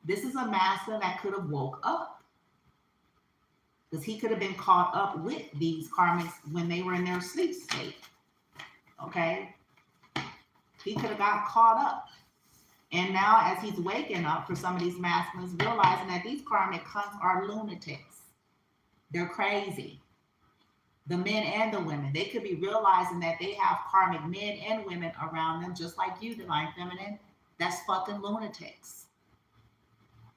This is a masculine that could have woke up, because he could have been caught up with these karmics when they were in their sleep state. Okay, he could have got caught up, and now as he's waking up, for some of these masculines, realizing that these karmic cunts are lunatics. They're crazy. The men and the women, they could be realizing that they have karmic men and women around them, just like you, Divine Feminine. That's fucking lunatics.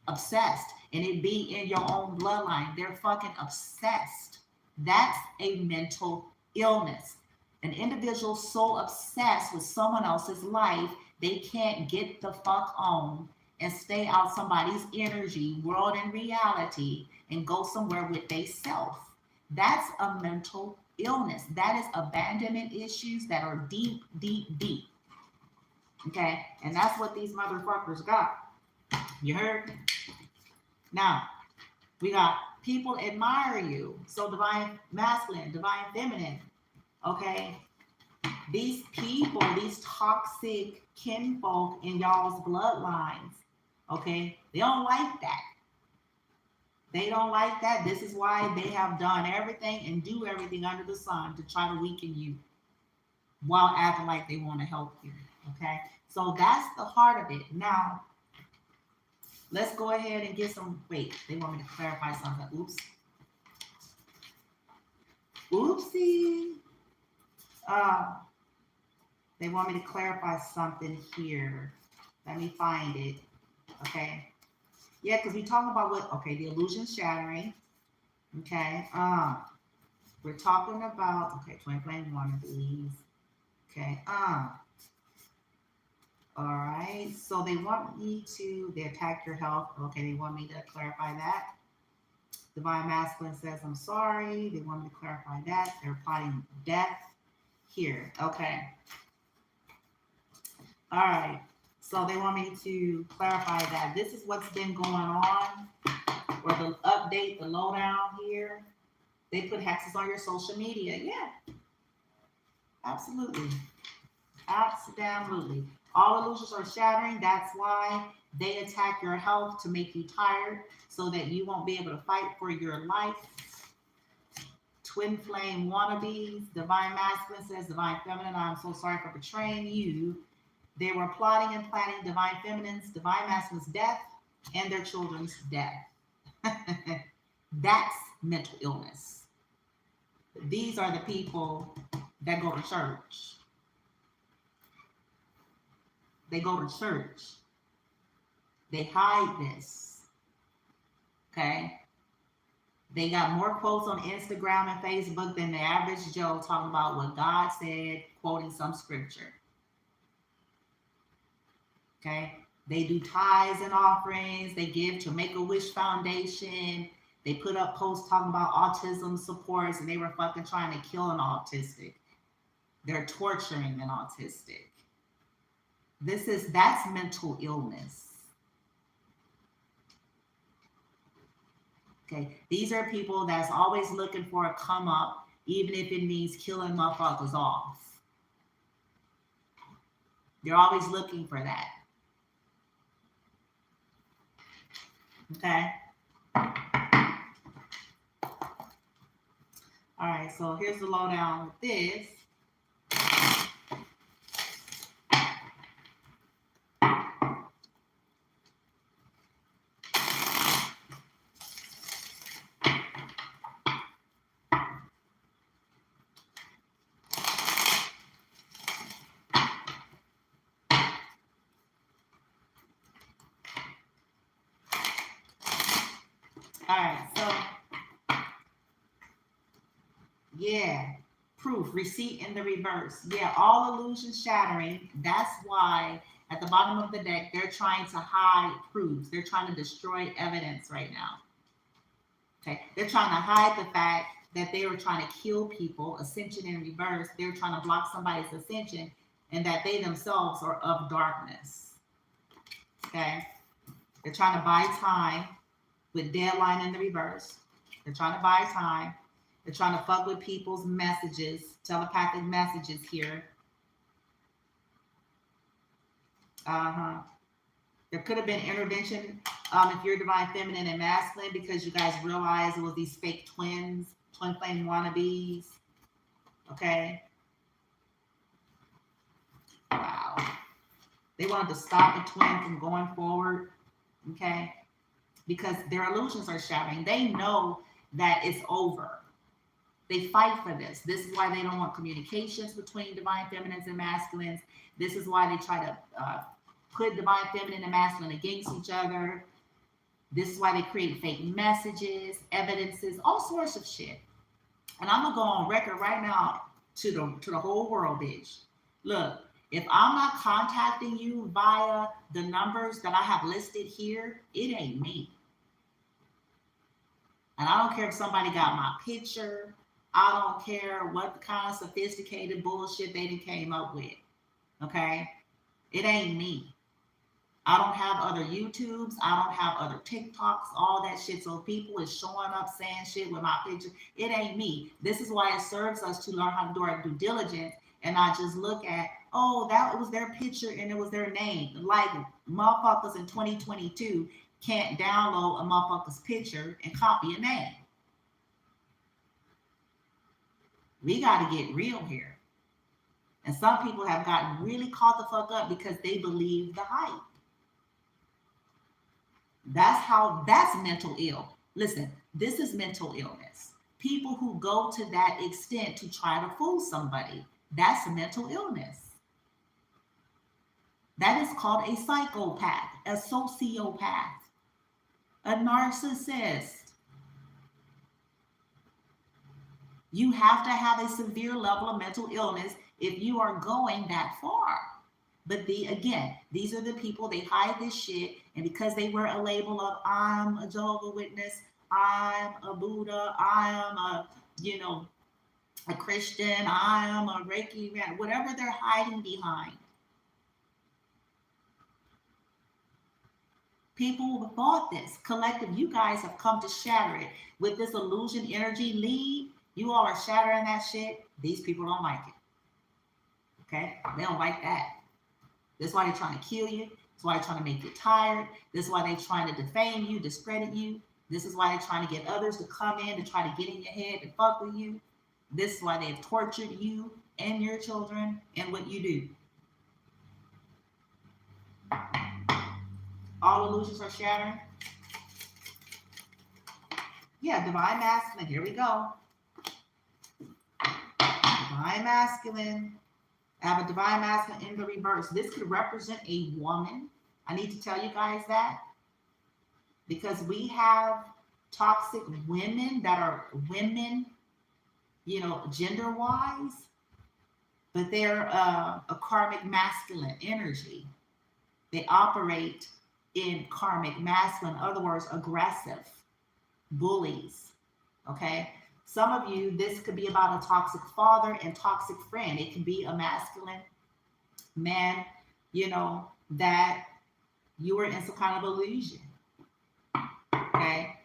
Obsessed, and it be in your own bloodline. They're fucking obsessed. That's a mental illness. An individual so obsessed with someone else's life, they can't get the fuck on and stay out somebody's energy, world, and reality, and go somewhere with they self. That's a mental illness. That is abandonment issues that are deep, deep, deep. Okay? And that's what these motherfuckers got. You heard? Now, we got people admire you. So Divine Masculine, Divine Feminine. Okay, these people, these toxic kinfolk in y'all's bloodlines, okay, they don't like that. They don't like that. This is why they have done everything and do everything under the sun to try to weaken you while acting like they want to help you. Okay, so that's the heart of it. Now, let's go ahead and get some. Wait, they want me to clarify something. Oops. Oopsie. They want me to clarify something here. Let me find it. Okay. Yeah, because we talk about what, okay, the illusion shattering. Okay. We're talking about, okay, twin flame wannabes. Okay. All right. So they want me to, they attack your health. Okay. They want me to clarify that. Divine Masculine says, I'm sorry. They want me to clarify that. They're plotting death here. Okay. All right. So they want me to clarify that. This is what's been going on, or the update, the lowdown here. They put hexes on your social media. Yeah. Absolutely. Absolutely. All illusions are shattering. That's why they attack your health to make you tired so that you won't be able to fight for your life. Twin flame wannabes. Divine Masculine says, Divine Feminine, I'm so sorry for betraying you. They were plotting and planning Divine Feminine's, Divine Masculine's death and their children's death. That's mental illness. These are the people that go to church. They go to church. They hide this. Okay? They got more quotes on Instagram and Facebook than the average Joe talking about what God said, quoting some scripture. Okay? They do tithes and offerings. They give to Make-A-Wish Foundation. They put up posts talking about autism supports, and they were fucking trying to kill an autistic. They're torturing an autistic. That's mental illness. Okay, these are people that's always looking for a come up, even if it means killing motherfuckers off. They're always looking for that. Okay. All right, so here's the lowdown with this. All right, so yeah, proof, receipt in the reverse. Yeah, all illusion shattering. That's why at the bottom of the deck, they're trying to hide proofs. They're trying to destroy evidence right now. Okay, they're trying to hide the fact that they were trying to kill people, ascension in reverse. They're trying to block somebody's ascension, and that they themselves are of darkness. Okay, they're trying to buy time with deadline in the reverse. They're trying to buy time. They're trying to fuck with people's messages, telepathic messages here. There could have been intervention if you're Divine Feminine and Masculine, because you guys realized it was these fake twins, twin flame wannabes. Okay. Wow. They wanted to stop the twin from going forward. Okay. Because their illusions are shattering. They know that it's over. They fight for this. This is why they don't want communications between Divine Feminines and Masculines. This is why they try to put Divine Feminine and Masculine against each other. This is why they create fake messages, evidences, all sorts of shit. And I'm gonna go on record right now to the whole world, bitch. Look, if I'm not contacting you via the numbers that I have listed here, it ain't me. And I don't care if somebody got my picture. I don't care what kind of sophisticated bullshit they came up with. Okay? It ain't me. I don't have other YouTubes. I don't have other TikToks, all that shit. So people is showing up saying shit with my picture. It ain't me. This is why it serves us to learn how to do our due diligence and not just look at, oh, that was their picture and it was their name. Like motherfuckers in 2022 can't download a motherfucker's picture and copy a name. We got to get real here. And some people have gotten really caught the fuck up because they believe the hype. That's mental ill. Listen, this is mental illness. People who go to that extent to try to fool somebody, that's mental illness. That is called a psychopath, a sociopath, a narcissist. You have to have a severe level of mental illness if you are going that far. But again, these are the people, they hide this shit, and because they wear a label of I'm a Jehovah Witness, I'm a Buddha, I am a Christian, I am a Reiki man, whatever they're hiding behind. People have bought this. Collective, you guys have come to shatter it. With this illusion energy lead, you all are shattering that shit. These people don't like it. Okay? They don't like that. That's why they're trying to kill you. That's why they're trying to make you tired. This is why they're trying to defame you, discredit you. This is why they're trying to get others to come in to try to get in your head and fuck with you. This is why they've tortured you and your children and what you do. All illusions are shattering. Yeah, divine masculine. Here we go. Divine masculine. I have a divine masculine in the reverse. This could represent a woman. I need to tell you guys that because we have toxic women that are women, gender-wise, but they're a karmic masculine energy. They operate in karmic masculine, in other words, aggressive, bullies, okay? Some of you, this could be about a toxic father and toxic friend. It can be a masculine man, that you were in some kind of illusion, okay?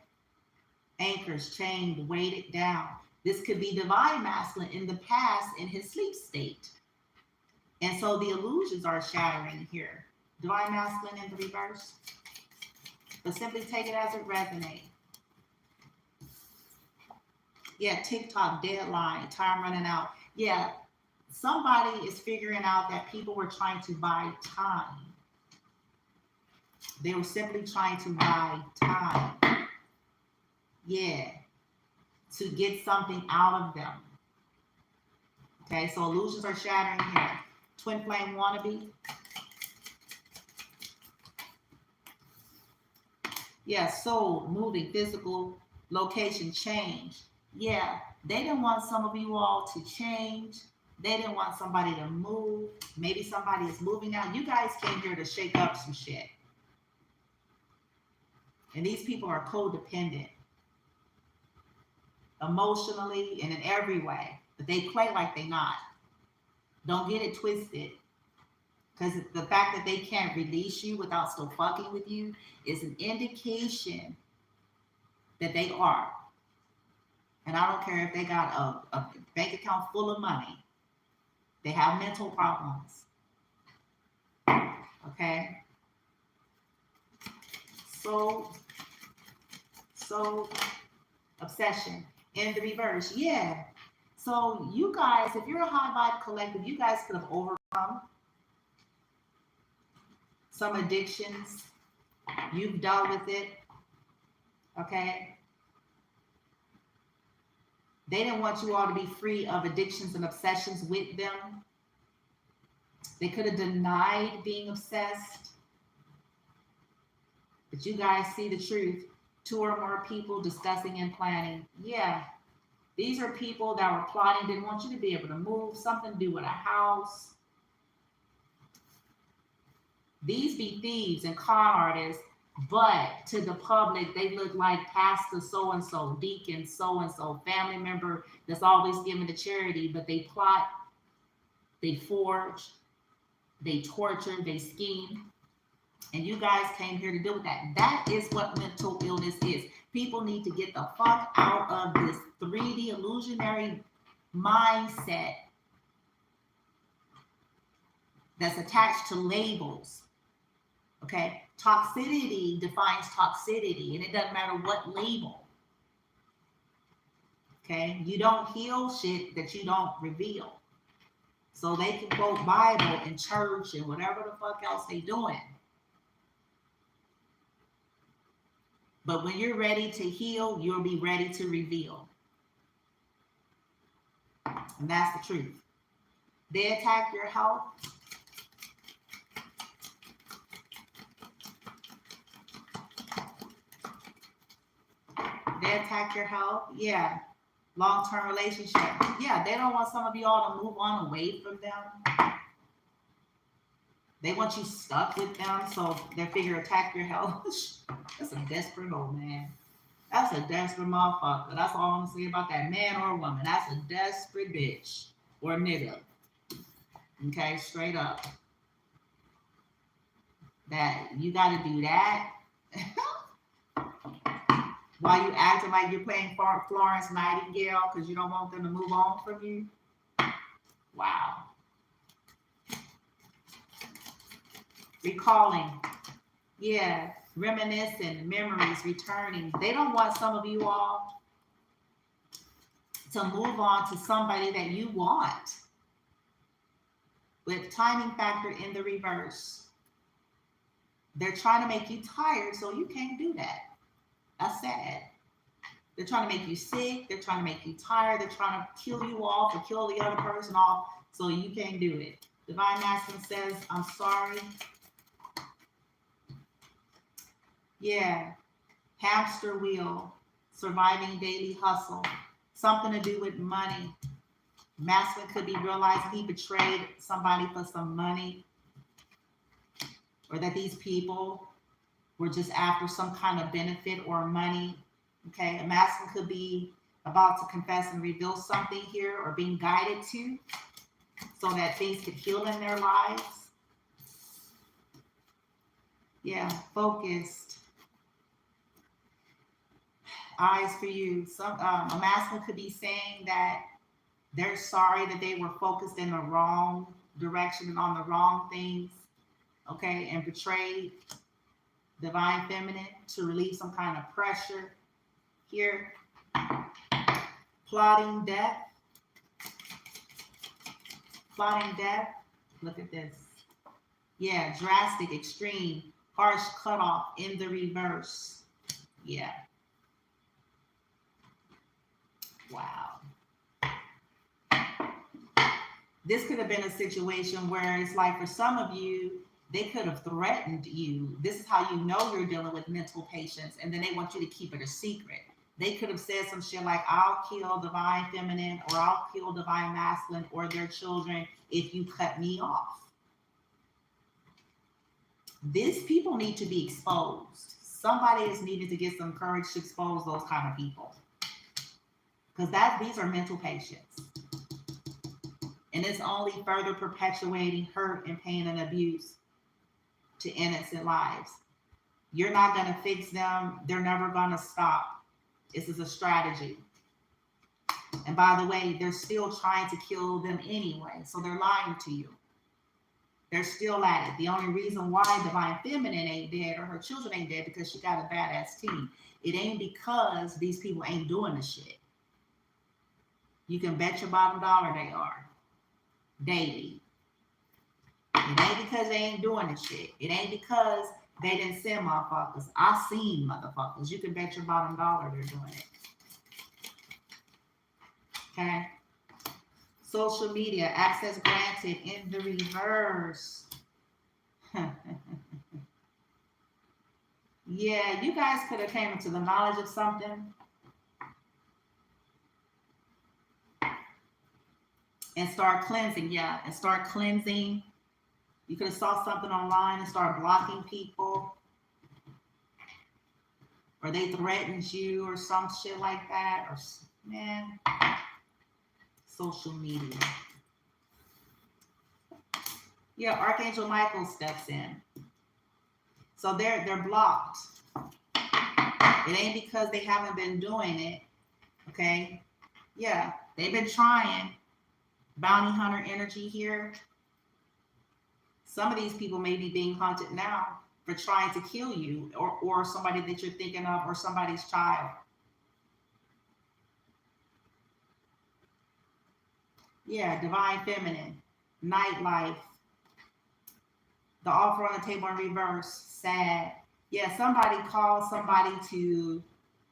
Anchors, chained, weighted down. This could be divine masculine in the past in his sleep state. And so the illusions are shattering here. Divine masculine in the reverse. But simply take it as it resonates. Yeah, TikTok, deadline, time running out. Yeah, somebody is figuring out that people were trying to buy time. They were simply trying to buy time. Yeah, to get something out of them. Okay, so illusions are shattering here. Twin flame wannabe. Yeah, soul, moving, physical, location, change. Yeah, they didn't want some of you all to change. They didn't want somebody to move. Maybe somebody is moving out. You guys came here to shake up some shit. And these people are codependent. Emotionally and in every way. But they play like they're not. Don't get it twisted. Because the fact that they can't release you without still fucking with you is an indication that they are. And I don't care if they got a bank account full of money. They have mental problems. Okay? So obsession in the reverse. Yeah. So you guys, if you're a high vibe collective, you guys could have overcome some addictions. You've dealt with it. Okay? They didn't want you all to be free of addictions and obsessions with them. They could have denied being obsessed. But you guys see the truth. 2 or more people discussing and planning. Yeah. These are people that were plotting, didn't want you to be able to move, something to do with a house. These be thieves and con artists, but to the public, they look like pastor so-and-so, deacon so-and-so, family member that's always giving to charity, but they plot, they forge, they torture, they scheme. And you guys came here to deal with that. That is what mental illness is. People need to get the fuck out of this 3D illusionary mindset that's attached to labels. Okay? Toxicity defines toxicity, and it doesn't matter what label. Okay? You don't heal shit that you don't reveal. So they can quote Bible and church and whatever the fuck else they doing. But when you're ready to heal, you'll be ready to reveal. And that's the truth. They attack your health. They attack your health. Yeah. Long-term relationship. Yeah, they don't want some of y'all to move on away from them. They want you stuck with them, so they figure attack your health. That's a desperate old man. That's a desperate motherfucker. That's all I'm gonna say about that man or woman. That's a desperate bitch or nigga. Okay, straight up. That you gotta do that. While you acting like you're playing Florence Nightingale because you don't want them to move on from you. Wow. Recalling. Yeah. Reminiscing, memories returning. They don't want some of you all to move on to somebody that you want. With timing factor in the reverse. They're trying to make you tired, so you can't do that. That's sad. They're trying to make you sick. They're trying to make you tired. They're trying to kill you off or kill the other person off, so you can't do it. Divine Masculine says, I'm sorry. Yeah. Hamster wheel. Surviving daily hustle. Something to do with money. Masculine could be realizing he betrayed somebody for some money, or that these people were just after some kind of benefit or money. Okay, a masculine could be about to confess and reveal something here, or being guided to, so that things could heal in their lives. Yeah, focused. Eyes for you. A masculine could be saying that they're sorry that they were focused in the wrong direction and on the wrong things. Okay, and betrayed Divine Feminine to relieve some kind of pressure here. Plotting death. Plotting death. Look at this. Yeah, drastic, extreme, harsh cutoff in the reverse. Yeah. Wow. This could have been a situation where it's like, for some of you, they could have threatened you. This is how you know you're dealing with mental patients, and then they want you to keep it a secret. They could have said some shit like, I'll kill Divine Feminine, or I'll kill Divine Masculine or their children if you cut me off. These people need to be exposed. Somebody is needed to get some courage to expose those kind of people. Because these are mental patients. And it's only further perpetuating hurt and pain and abuse to innocent lives. You're not going to fix them. They're never going to stop. This is a strategy. And by the way, they're still trying to kill them anyway. So they're lying to you. They're still at it. The only reason why Divine Feminine ain't dead, or her children ain't dead, because she got a badass team. It ain't because these people ain't doing the shit. You can bet your bottom dollar they are. Daily. It ain't because they ain't doing the shit. It ain't because they didn't send motherfuckers. I seen motherfuckers. You can bet your bottom dollar they're doing it. Okay. Social media, access granted in the reverse. Yeah, you guys could have came into the knowledge of something and start cleansing. Yeah, and start cleansing. You could have saw something online and start blocking people, or they threatened you or some shit like that. Or, man, social media. Yeah, Archangel Michael steps in. So they're blocked. It ain't because they haven't been doing it. Okay? Yeah, they've been trying. Bounty hunter energy here. Some of these people may be being hunted now for trying to kill you, or somebody that you're thinking of, or somebody's child. Yeah, Divine Feminine, nightlife. The offer on the table in reverse, sad. Yeah, somebody called somebody to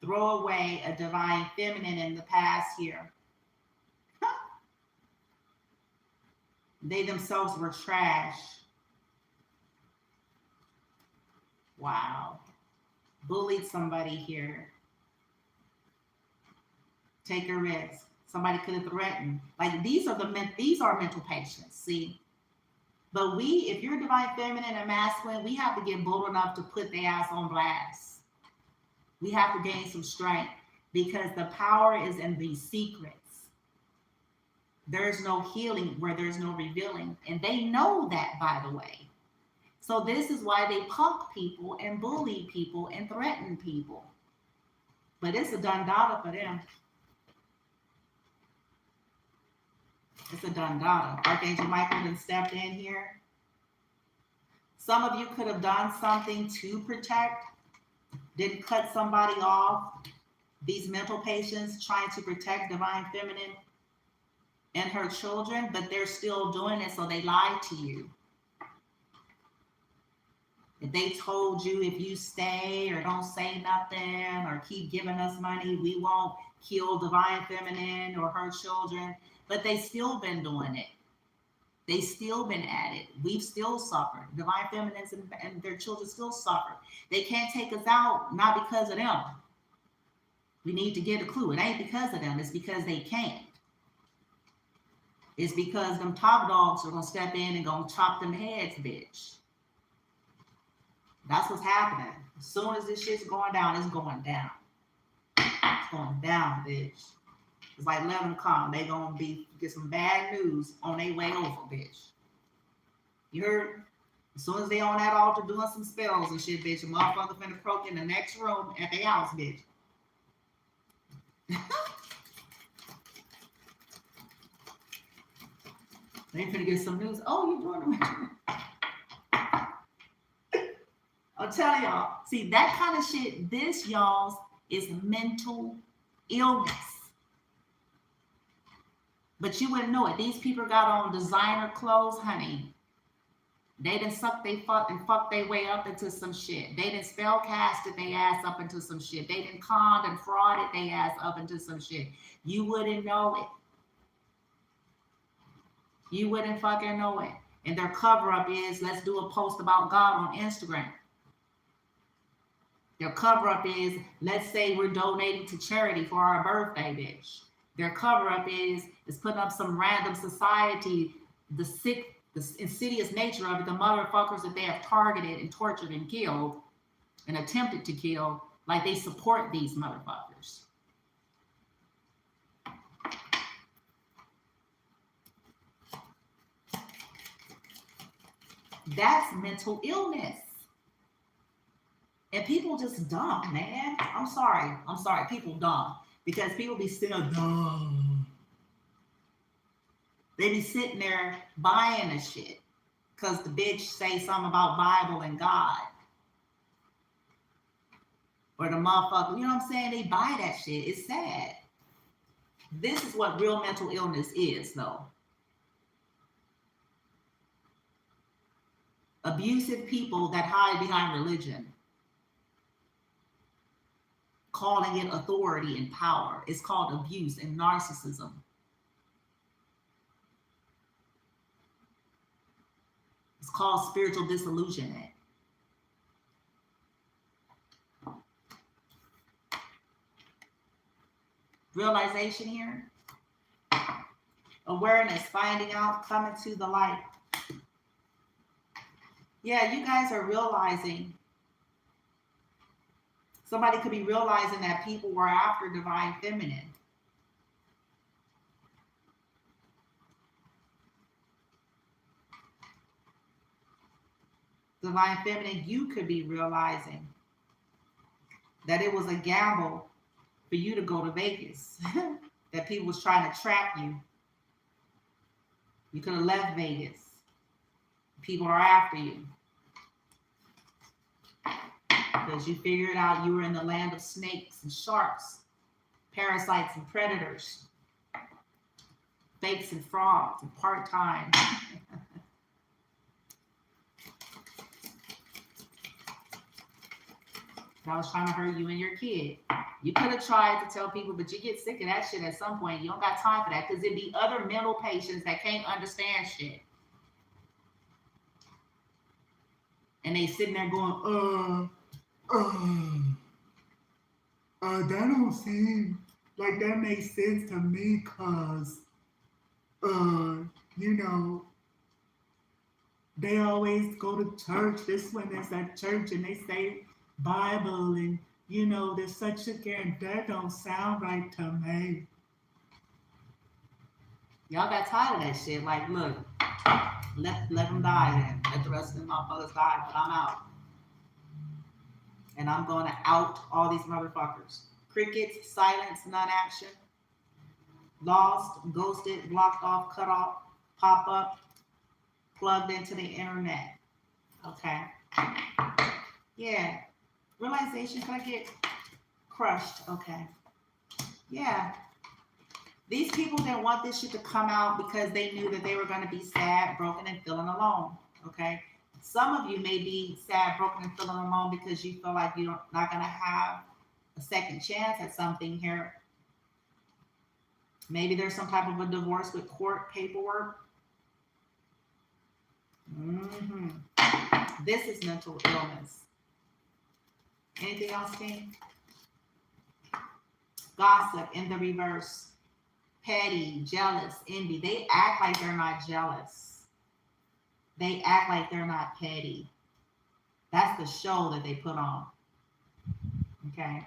throw away a Divine Feminine in the past here. They themselves were trash. Wow. Bullied somebody here. Take a risk. Somebody could have threatened. Like these are mental patients. See, but if you're divine feminine and masculine, we have to get bold enough to put their ass on blast. We have to gain some strength because the power is in these secrets. There's no healing where there's no revealing, and they know that, by the way. So this is why they punk people and bully people and threaten people. But it's a done data for them. It's a done data. Archangel Michael then stepped in here. Some of you could have done something to protect, didn't cut somebody off. These mental patients trying to protect divine feminine and her children, but they're still doing it, so they lied to you. If they told you if you stay or don't say nothing or keep giving us money, we won't kill divine feminine or her children, but they still been doing it. They still been at it. We've still suffered. Divine feminines and their children still suffer. They can't take us out, not because of them. We need to get a clue. It ain't because of them. It's because they can't. It's because them top dogs are going to step in and going to chop them heads, bitch. That's what's happening. As soon as this shit's going down, it's going down. It's going down, bitch. It's like let them come. They gonna get some bad news on their way over, bitch. You heard? As soon as they on that altar doing some spells and shit, bitch, a motherfucker finna croak in the next room at their house, bitch. They finna get some news. Oh, you doing it? I'll tell y'all. See, that kind of shit, this, y'all, is mental illness. But you wouldn't know it. These people got on designer clothes, honey. They done sucked they fuck and fucked their way up into some shit. They done spell casted their ass up into some shit. They done conned and frauded their ass up into some shit. You wouldn't know it. You wouldn't fucking know it. And their cover up is, let's do a post about God on Instagram. Their cover up is, let's say we're donating to charity for our birthday, bitch. Their cover up is putting up some random society, the insidious nature of it, the motherfuckers that they have targeted and tortured and killed and attempted to kill, like they support these motherfuckers. That's mental illness. And people just dumb, man. I'm sorry. People dumb. Because people be still dumb. They be sitting there buying the shit. Because the bitch say something about Bible and God. Or the motherfucker, you know what I'm saying? They buy that shit. It's sad. This is what real mental illness is, though. Abusive people that hide behind religion. Calling it authority and power. It's called abuse and narcissism. It's called spiritual disillusionment. Realization here. Awareness, finding out, coming to the light. Yeah, you guys are realizing. Somebody could be realizing that people were after divine feminine. Divine feminine, you could be realizing that it was a gamble for you to go to Vegas. That people was trying to trap you. You could have left Vegas. People are after you. Because you figured out you were in the land of snakes and sharks, parasites and predators, fakes and frauds and part-time. I was trying to hurt you and your kid. You could have tried to tell people, but you get sick of that shit at some point. You don't got time for that because it'd be other mental patients that can't understand shit. And they sitting there going, that don't seem Like, that makes sense to me because, you know, they always go to church. This one is at church and they say Bible and, you know, there's such a and that don't sound right to me. Y'all got tired of that shit. Like, look, let them die then. Let the rest of the motherfuckers die, but I'm out. And I'm going to out all these motherfuckers. Crickets, silence, non-action. Lost, ghosted, blocked off, cut off, pop up, plugged into the internet. Okay. Yeah. Realization, can I get crushed? Okay. Yeah. These people didn't want this shit to come out because they knew that they were going to be sad, broken, and feeling alone. Okay. Some of you may be sad, broken, and feeling alone because you feel like you're not going to have a second chance at something here. Maybe there's some type of a divorce with court paperwork. This is mental illness. Anything else, King? Gossip in the reverse. Petty, jealous, envy. They act like they're not jealous. They act like they're not petty. That's the show that they put on. Okay?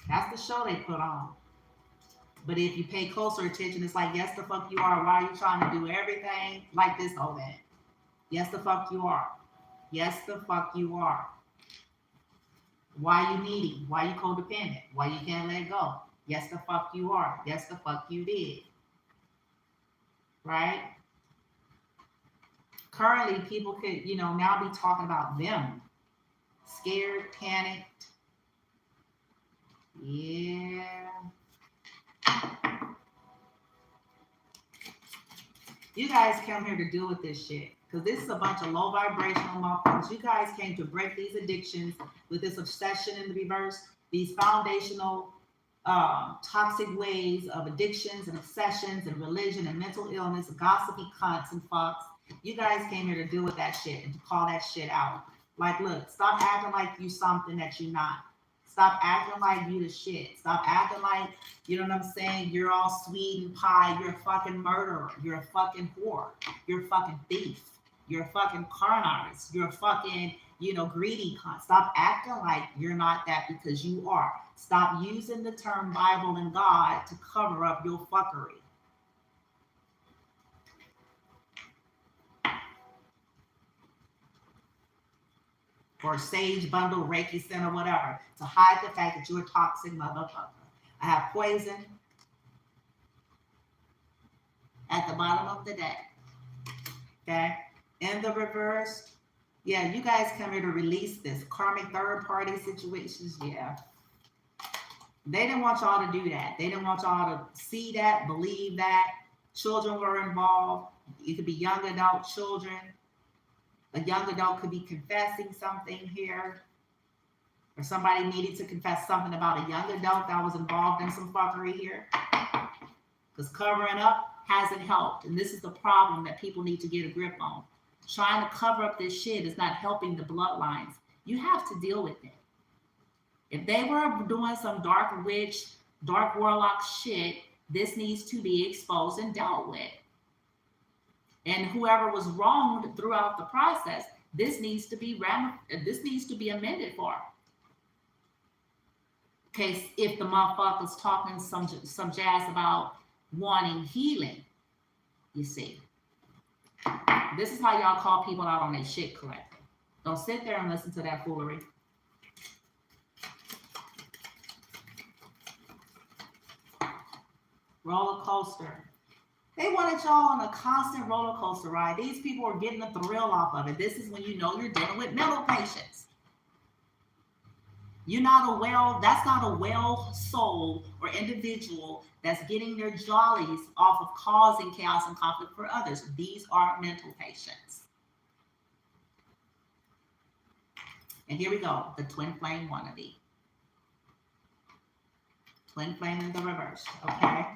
That's the show they put on. But if you pay closer attention, it's like, yes, the fuck you are. Why are you trying to do everything like this, oh that? Yes, the fuck you are. Yes, the fuck you are. Why you needy? Why you codependent? Why you can't let go? Yes, the fuck you are. Yes, the fuck you did. Right? Currently, people could, you know, now be talking about them. Scared, panicked. Yeah. You guys came here to deal with this shit. Because this is a bunch of low vibrational motherfuckers. You guys came to break these addictions with this obsession in the reverse. These foundational toxic ways of addictions and obsessions and religion and mental illness, gossipy cunts and fucks. You guys came here to deal with that shit and to call that shit out. Like, look, stop acting like you something that you're not. Stop acting like you the shit. Stop acting like, you know what I'm saying, you're all sweet and pie. You're a fucking murderer. You're a fucking whore. You're a fucking thief. You're a fucking con artist. You're a fucking, you know, greedy cunt. Stop acting like you're not that because you are. Stop using the term Bible and God to cover up your fuckery. Or Sage Bundle, Reiki Center, whatever, to hide the fact that you're a toxic motherfucker. I have poison at the bottom of the deck. Okay? In the reverse, yeah, you guys come here to release this. Karmic third-party situations, yeah. They didn't want y'all to do that. They didn't want y'all to see that, believe that. Children were involved. It could be young adult children. A young adult could be confessing something here. Or somebody needed to confess something about a young adult that was involved in some fuckery here. Because covering up hasn't helped. And this is the problem that people need to get a grip on. Trying to cover up this shit is not helping the bloodlines. You have to deal with it. If they were doing some dark witch, dark warlock shit, this needs to be exposed and dealt with. And whoever was wronged throughout the process, this needs to be amended for. Okay, if the motherfucker's talking some jazz about wanting healing, you see. This is how y'all call people out on their shit correctly. Don't sit there and listen to that foolery. Roller coaster. They wanted y'all on a constant roller coaster ride. These people are getting a thrill off of it. This is when you know you're dealing with mental patients. That's not a well soul or individual that's getting their jollies off of causing chaos and conflict for others. These are mental patients. And here we go, the twin flame wannabe. Twin flame in the reverse, okay?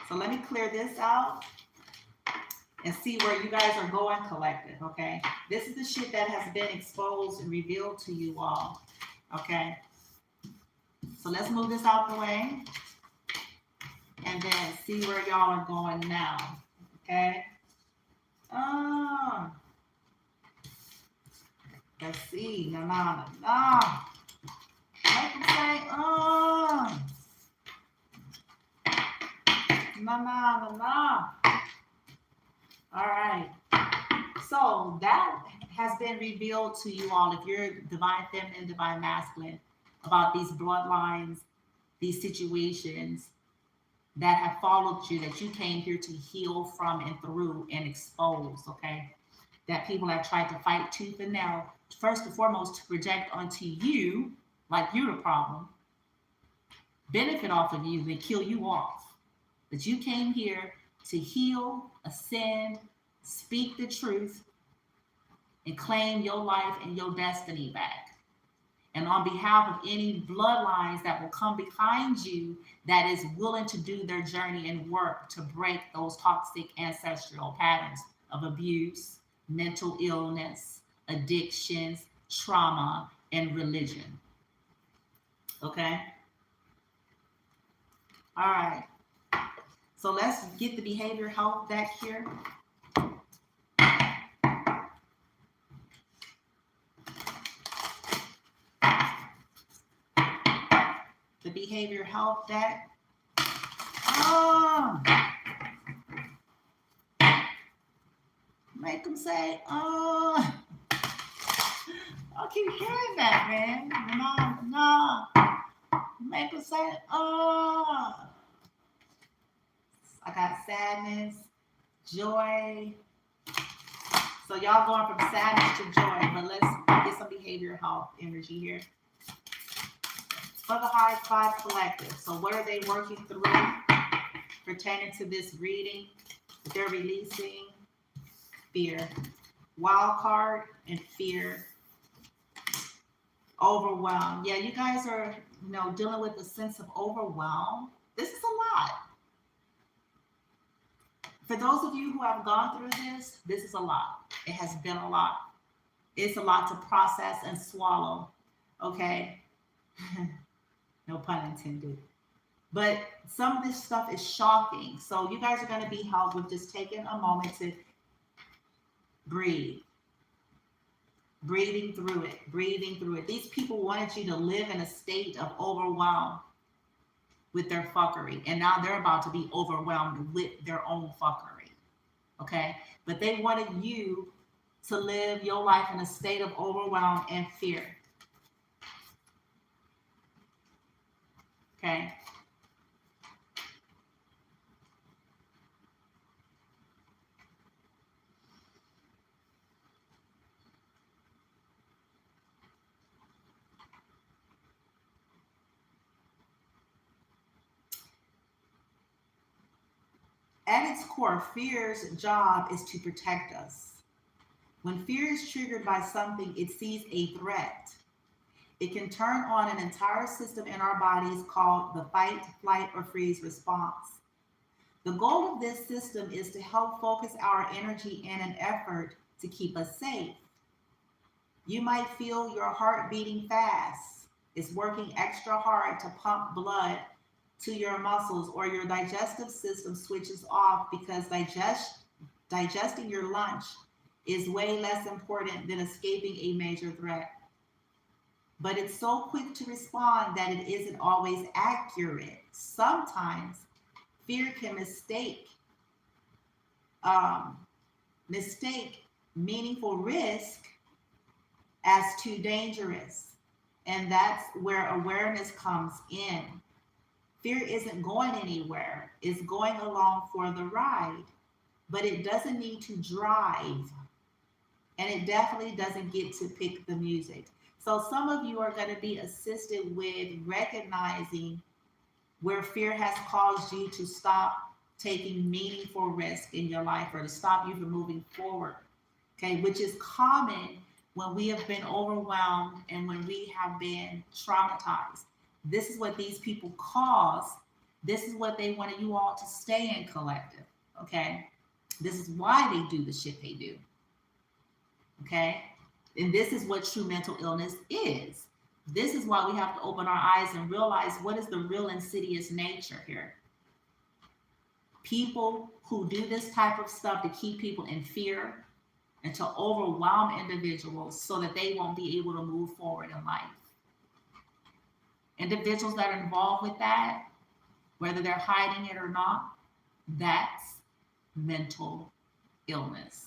So let me clear this out. and see where you guys are going, collective, okay? This is the shit that has been exposed and revealed to you all, okay? So let's move this out the way and then see where y'all are going now, okay? Let's see. No. Make them say, No. All right. So that has been revealed to you all, if you're divine feminine, divine masculine, about these bloodlines, these situations that have followed you, that you came here to heal from and through and expose, okay? That people have tried to fight tooth and nail, first and foremost, to project onto you, like you're the problem, benefit off of you, and kill you off. But you came here to heal, ascend, speak the truth, and claim your life and your destiny back. And on behalf of any bloodlines that will come behind you that is willing to do their journey and work to break those toxic ancestral patterns of abuse, mental illness, addictions, trauma, and religion. Okay? All right. So let's get the behavior health back here. The behavior health deck. Make them say, I keep hearing that, man. No. Make them say, I got sadness, joy. So y'all going from sadness to joy, but let's get some behavior health energy here. For the HIGHVIBE collective. So what are they working through pertaining to this reading? They're releasing fear. Wild card and fear. Overwhelm. Yeah, you guys are, dealing with a sense of overwhelm. This is a lot. For those of you who have gone through this is a lot. It has been a lot. It's a lot to process and swallow. Okay? No pun intended. But some of this stuff is shocking. So you guys are going to be helped with just taking a moment to breathe. Breathing through it. These people wanted you to live in a state of overwhelm with their fuckery. And now they're about to be overwhelmed with their own fuckery. Okay? But they wanted you to live your life in a state of overwhelm and fear. Okay? At its core, fear's job is to protect us. When fear is triggered by something, it sees a threat. It can turn on an entire system in our bodies called the fight, flight, or freeze response. The goal of this system is to help focus our energy in an effort to keep us safe. You might feel your heart beating fast. It's working extra hard to pump blood to your muscles, or your digestive system switches off because digesting your lunch is way less important than escaping a major threat. But it's so quick to respond that it isn't always accurate. Sometimes fear can mistake meaningful risk as too dangerous. And that's where awareness comes in. Fear isn't going anywhere. It's going along for the ride, but it doesn't need to drive. And it definitely doesn't get to pick the music. So some of you are going to be assisted with recognizing where fear has caused you to stop taking meaningful risk in your life, or to stop you from moving forward. Okay, which is common when we have been overwhelmed and when we have been traumatized. This is what these people cause. This is what they wanted you all to stay in, collective. Okay. This is why they do the shit they do. Okay? And this is what true mental illness is. This is why we have to open our eyes and realize what is the real insidious nature here. People who do this type of stuff to keep people in fear and to overwhelm individuals so that they won't be able to move forward in life. Individuals that are involved with that, whether they're hiding it or not, that's mental illness.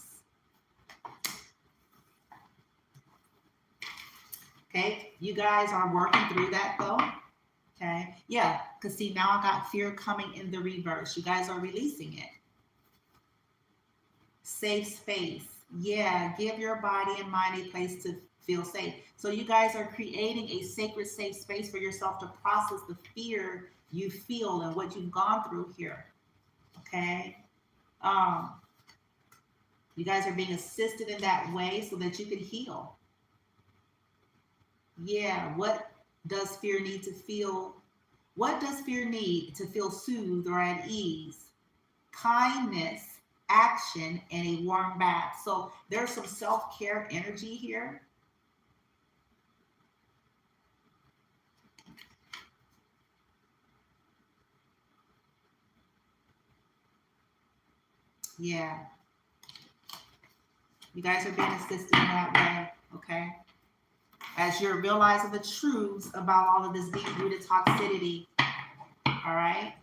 Okay, you guys are working through that though. Okay, yeah, because see, now I got fear coming in the reverse. You guys are releasing it. Safe space. Yeah, give your body and mind a place to feel safe. So you guys are creating a sacred, safe space for yourself to process the fear you feel and what you've gone through here. Okay. You guys are being assisted in that way so that you can heal. Yeah, what does fear need to feel? What does fear need to feel soothed or at ease? Kindness, action, and a warm bath. So there's some self-care energy here. Yeah. You guys are being assisted in that way, okay? As you're realizing the truths about all of this deep-rooted toxicity, all right?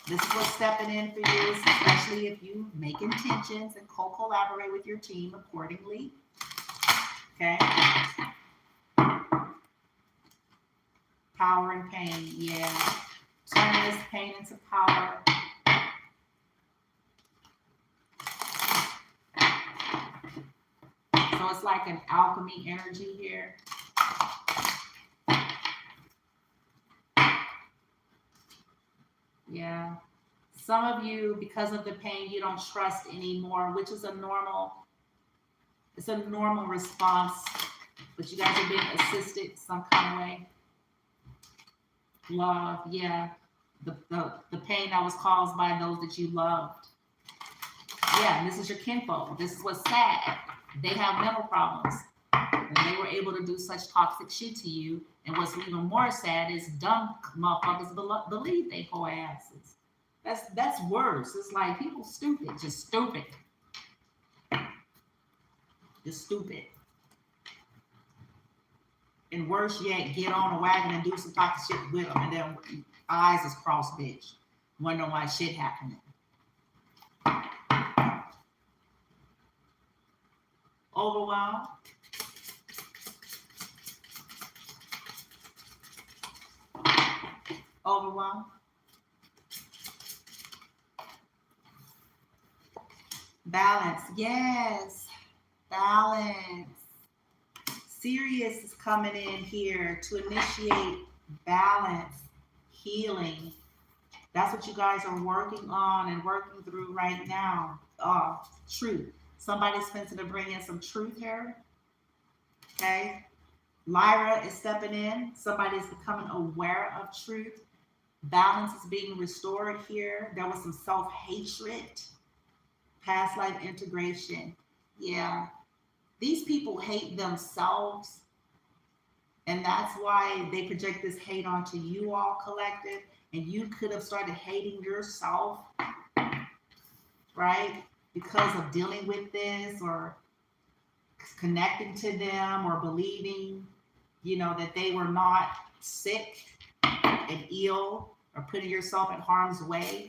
This is what's stepping in for you, especially if you make intentions and co-collaborate with your team accordingly, okay? Power and pain, yeah. Turning this pain into power. So it's like an alchemy energy here. Yeah. Some of you, because of the pain, you don't trust anymore, which is a normal response, but you guys are being assisted some kind of way. Love, yeah. The pain that was caused by those that you loved. Yeah, and this is your kinfolk. This is what's sad. They have mental problems. And they were able to do such toxic shit to you. And what's even more sad is dumb motherfuckers believe they whole asses. That's worse. It's like people stupid, just stupid. Just stupid. And worse yet, get on a wagon and do some toxic shit with them. And then eyes is crossed, bitch. Wondering why shit happening. Overwhelmed. Overwhelmed. Balance. Yes. Balance. Sirius is coming in here to initiate balance, healing. That's what you guys are working on and working through right now. Truth. Somebody's finna to bring in some truth here. Okay. Lyra is stepping in. Somebody's becoming aware of truth. Balance is being restored here. There was some self-hatred. Past life integration. Yeah. These people hate themselves. And that's why they project this hate onto you all collective. And you could have started hating yourself. Right? Because of dealing with this or connecting to them or believing, that they were not sick and ill or putting yourself in harm's way.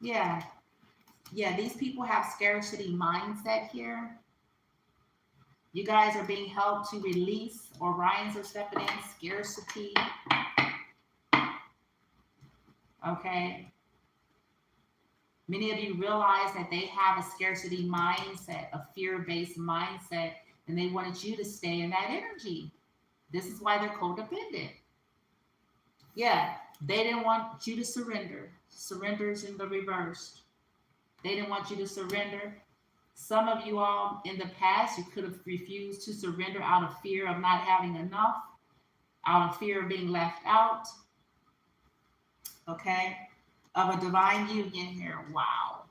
Yeah. Yeah, these people have scarcity mindset here. You guys are being helped to release. Orions are stepping in. Scarcity. Okay. Many of you realize that they have a scarcity mindset, a fear-based mindset, and they wanted you to stay in that energy. This is why they're codependent. Yeah, they didn't want you to surrender. Surrender's in the reverse. They didn't want you to surrender. Some of you all in the past, you could have refused to surrender out of fear of not having enough, out of fear of being left out. Okay? of a divine union here. Wow.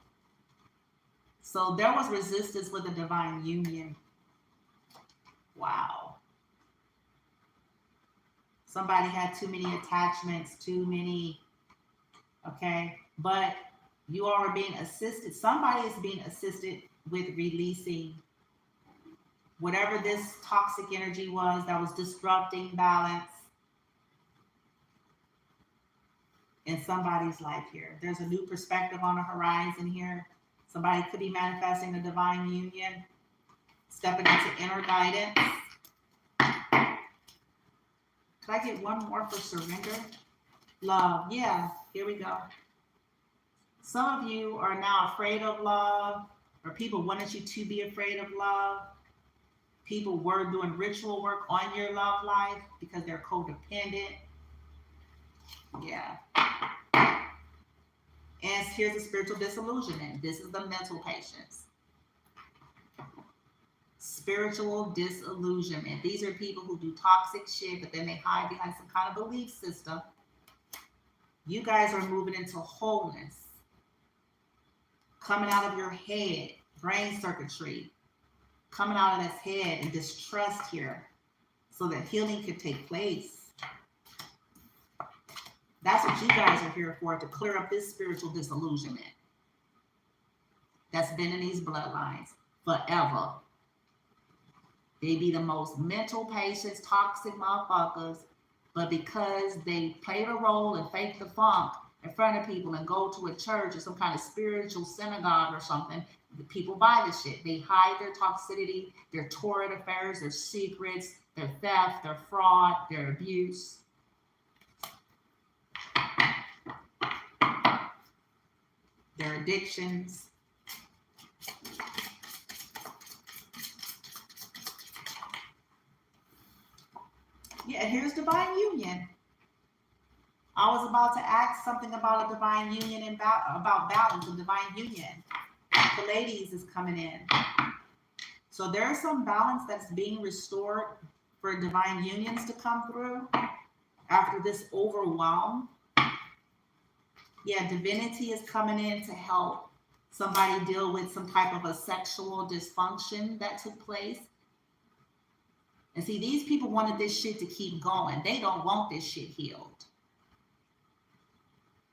So there was resistance with a divine union. Wow. Somebody had too many attachments, too many, okay? But you all are being assisted. Somebody is being assisted with releasing whatever this toxic energy was that was disrupting balance in somebody's life here. There's a new perspective on the horizon here. Somebody could be manifesting a divine union, stepping into inner guidance. Could I get one more for surrender? Love. Yeah, here we go. Some of you are now afraid of love, or people wanted you to be afraid of love. People were doing ritual work on your love life because they're codependent. Yeah. And here's a spiritual disillusionment. This is the mental patients. Spiritual disillusionment. These are people who do toxic shit, but then they hide behind some kind of belief system. You guys are moving into wholeness. Coming out of your head, brain circuitry. Coming out of this head and distrust here so that healing could take place. That's what you guys are here for, to clear up this spiritual disillusionment that's been in these bloodlines forever. They be the most mental patients, toxic motherfuckers, but because they played a role and faked the funk in front of people and go to a church or some kind of spiritual synagogue or something, the people buy this shit. They hide their toxicity, their torrid affairs, their secrets, their theft, their fraud, their abuse. Their addictions. Yeah, here's divine union. I was about to ask something about a divine union and about balance, a divine union. The ladies is coming in. So there's some balance that's being restored for divine unions to come through after this overwhelm. Yeah, divinity is coming in to help somebody deal with some type of a sexual dysfunction that took place. And see, these people wanted this shit to keep going. They don't want this shit healed.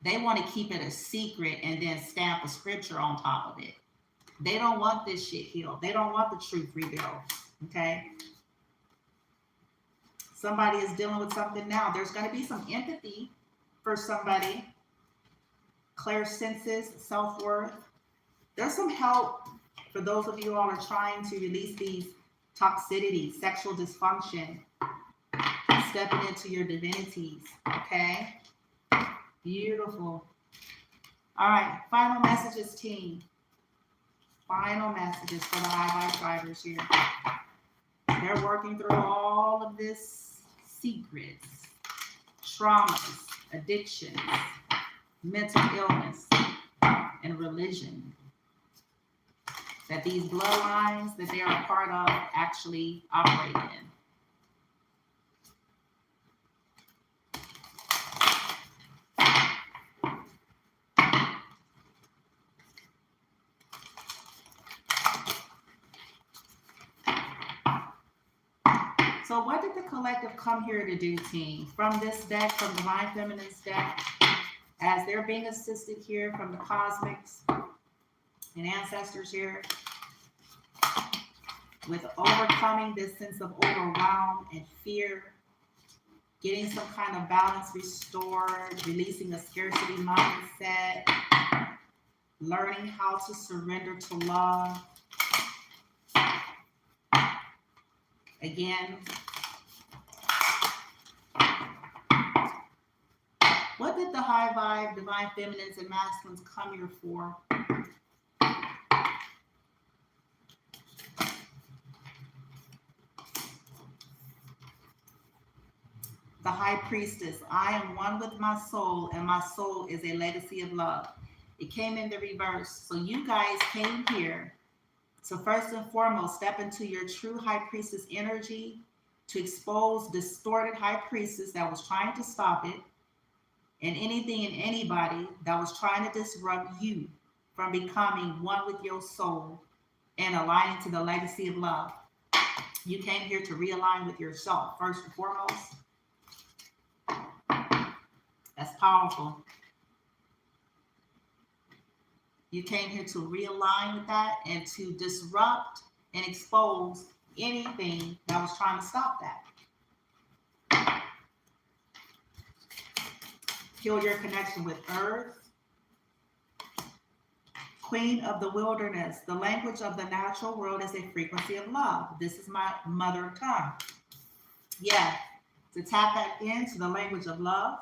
They want to keep it a secret and then stamp a scripture on top of it. They don't want this shit healed. They don't want the truth revealed. Okay? Somebody is dealing with something now. There's going to be some empathy for somebody. Clear senses, self-worth. There's some help for those of you all are trying to release these toxicity, sexual dysfunction, stepping into your divinities. Okay? Beautiful. All right. Final messages, team. Final messages for the high vibe drivers here. They're working through all of this secrets, traumas, addictions, mental illness, and religion that these bloodlines that they are a part of actually operate in. So what did the collective come here to do, team? From this deck, from Divine Feminine's deck, as they're being assisted here from the cosmics and ancestors here with overcoming this sense of overwhelm and fear, getting some kind of balance restored, releasing a scarcity mindset, learning how to surrender to love. Again, what did the high vibe, divine feminines and masculines come here for? The high priestess, I am one with my soul, and my soul is a legacy of love. It came in the reverse. So you guys came here to first and foremost step into your true high priestess energy, to expose distorted high priestess that was trying to stop it, and anything and anybody that was trying to disrupt you from becoming one with your soul and aligning to the legacy of love. You came here to realign with yourself, first and foremost. That's powerful. You came here to realign with that and to disrupt and expose anything that was trying to stop that. Heal your connection with earth. Queen of the wilderness. The language of the natural world is a frequency of love. This is my mother tongue. Yeah, to tap back into the language of love.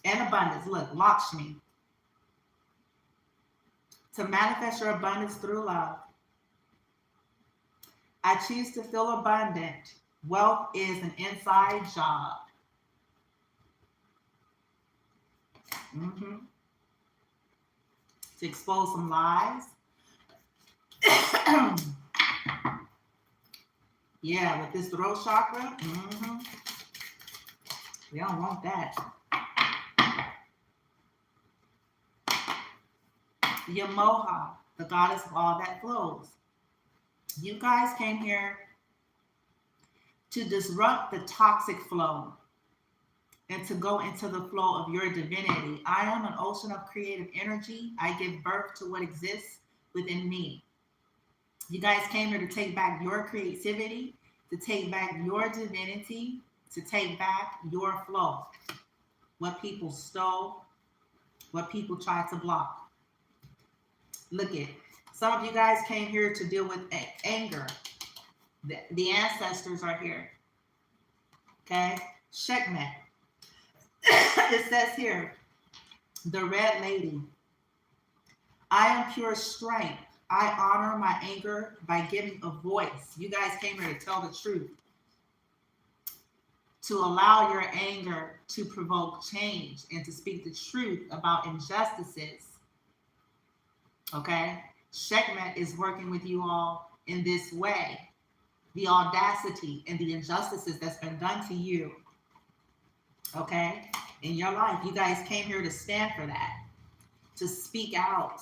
And abundance. Look, Lakshmi. To manifest your abundance through love. I choose to feel abundant. Wealth is an inside job. To expose some lies. Yeah, with this throat chakra. We don't want that. Yamoha, the goddess of all that flows. You guys came here to disrupt the toxic flow and to go into the flow of your divinity. I am an ocean of creative energy. I give birth to what exists within me. You guys came here to take back your creativity, to take back your divinity, to take back your flow. What people stole, what people tried to block. Look at, some of you guys came here to deal with anger. The ancestors are here. Okay, Sekhmet. It says here, the red lady. I am pure strength. I honor my anger by giving a voice. You guys came here to tell the truth. To allow your anger to provoke change and to speak the truth about injustices. Okay? Sekhmet is working with you all in this way. The audacity and the injustices that's been done to you. Okay? In your life, you guys came here to stand for that. To speak out.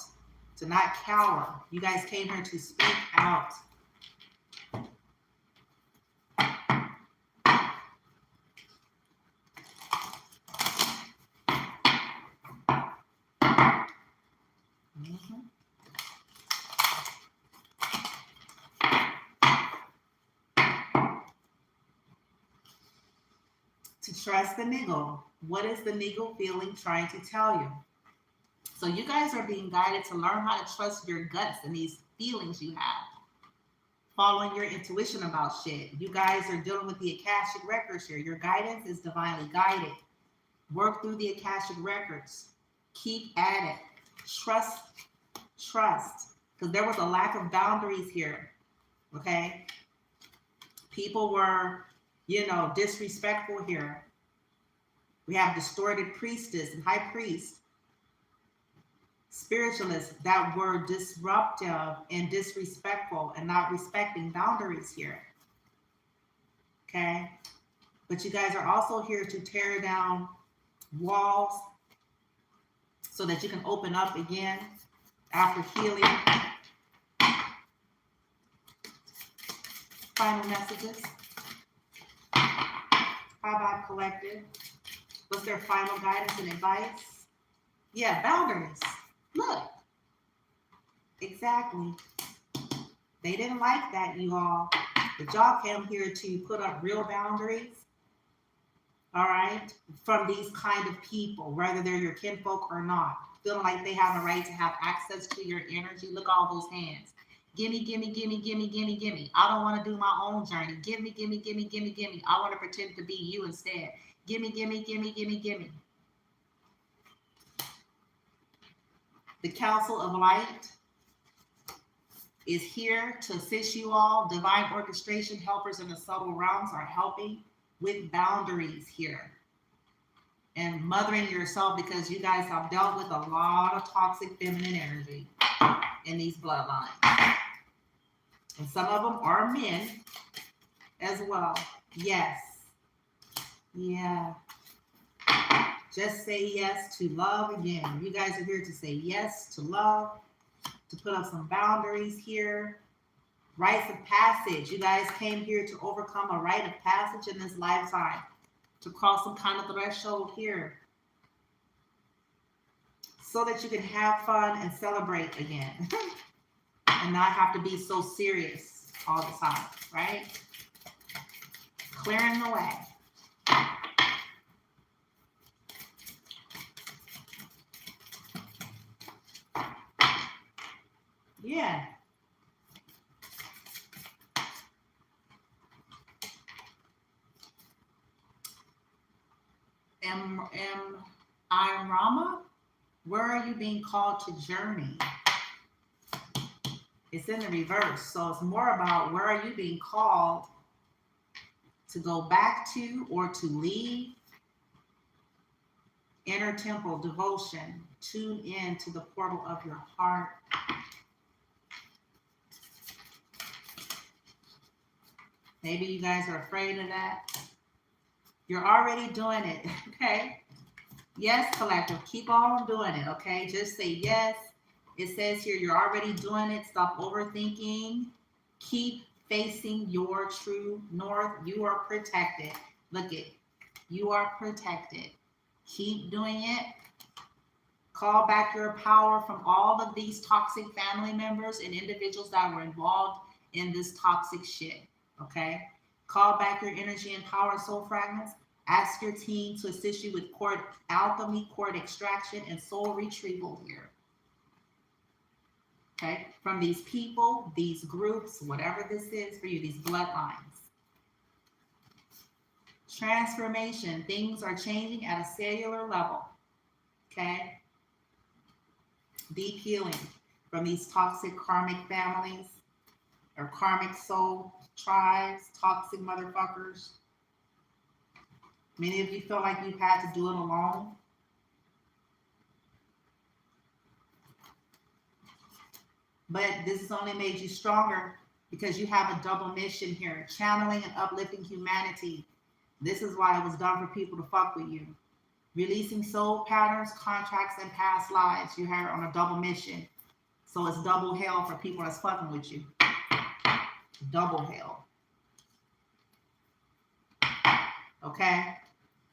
To not cower. You guys came here to speak out. To trust the niggle. What is the niggle feeling trying to tell you? So you guys are being guided to learn how to trust your guts and these feelings you have. Following your intuition about shit. You guys are dealing with the Akashic records here. Your guidance is divinely guided. Work through the Akashic records. Keep at it. Trust. Because there was a lack of boundaries here. Okay? People were, disrespectful here. We have distorted priestess and high priest. Spiritualists that were disruptive and disrespectful and not respecting boundaries here. Okay? But you guys are also here to tear down walls so that you can open up again after healing. Final messages. HIGHVIBE Collective. What's their final guidance and advice? Yeah, boundaries. Look. Exactly. They didn't like that, you all. But y'all came here to put up real boundaries. All right? From these kind of people, whether they're your kinfolk or not. Feeling like they have a right to have access to your energy. Look at all those hands. Gimme, gimme, gimme, gimme, gimme, gimme. I don't want to do my own journey. Gimme, gimme, gimme, gimme, gimme. I want to pretend to be you instead. Gimme, gimme, gimme, gimme, gimme. The Council of Light is here to assist you all. Divine orchestration helpers in the subtle realms are helping with boundaries here. And mothering yourself, because you guys have dealt with a lot of toxic feminine energy in these bloodlines. And some of them are men as well. Yes. Yeah. Just say yes to love again. You guys are here to say yes to love, to put up some boundaries here. Rites of passage. You guys came here to overcome a rite of passage in this lifetime, to cross some kind of threshold here, so that you can have fun and celebrate again and not have to be so serious all the time, right? Clearing the way. Yeah. I'm Rama. Where are you being called to journey? It's in the reverse. So it's more about where are you being called to go back to or to leave. Inner temple devotion. Tune in to the portal of your heart. Maybe you guys are afraid of that. You're already doing it, okay? Yes, collective, keep on doing it, okay? Just say yes. It says here, you're already doing it. Stop overthinking. Keep facing your true north. You are protected. Look it. You are protected. Keep doing it. Call back your power from all of these toxic family members and individuals that were involved in this toxic shit, okay? Call back your energy and power soul fragments. Ask your team to assist you with cord alchemy, cord extraction, and soul retrieval here. Okay, from these people, these groups, whatever this is for you, these bloodlines. Transformation. Things are changing at a cellular level. Okay. Deep healing from these toxic karmic families or karmic soul tribes, toxic motherfuckers. Many of you feel like you've had to do it alone. But this has only made you stronger because you have a double mission here, channeling and uplifting humanity. This is why it was done for people to fuck with you. Releasing soul patterns, contracts, and past lives. You're here on a double mission. So it's double hell for people that's fucking with you. Double hell. Okay?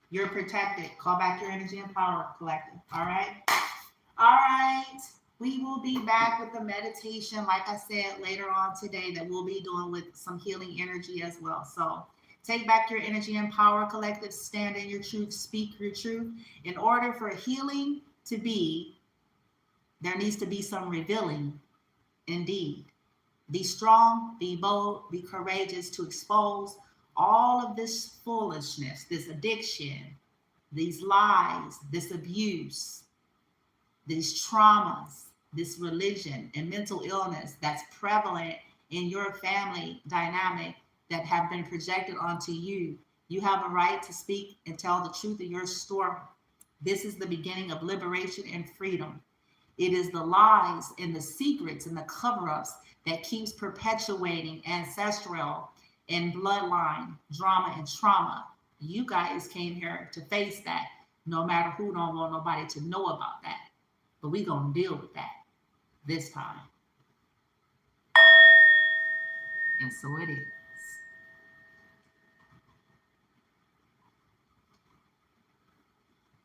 You're protected. Call back your energy and power, collective. All right? All right. We will be back with the meditation, like I said, later on today that we'll be doing with some healing energy as well. So take back your energy and power, collective. Stand in your truth. Speak your truth. In order for healing to be, there needs to be some revealing. Indeed. Be strong, be bold, be courageous to expose all of this foolishness, this addiction, these lies, this abuse, these traumas, this religion and mental illness that's prevalent in your family dynamic that have been projected onto you. You have a right to speak and tell the truth of your story. This is the beginning of liberation and freedom. It is the lies and the secrets and the cover-ups that keeps perpetuating ancestral and bloodline drama and trauma. You guys came here to face that, no matter who don't want nobody to know about that. But we're going to deal with that this time. And so it is.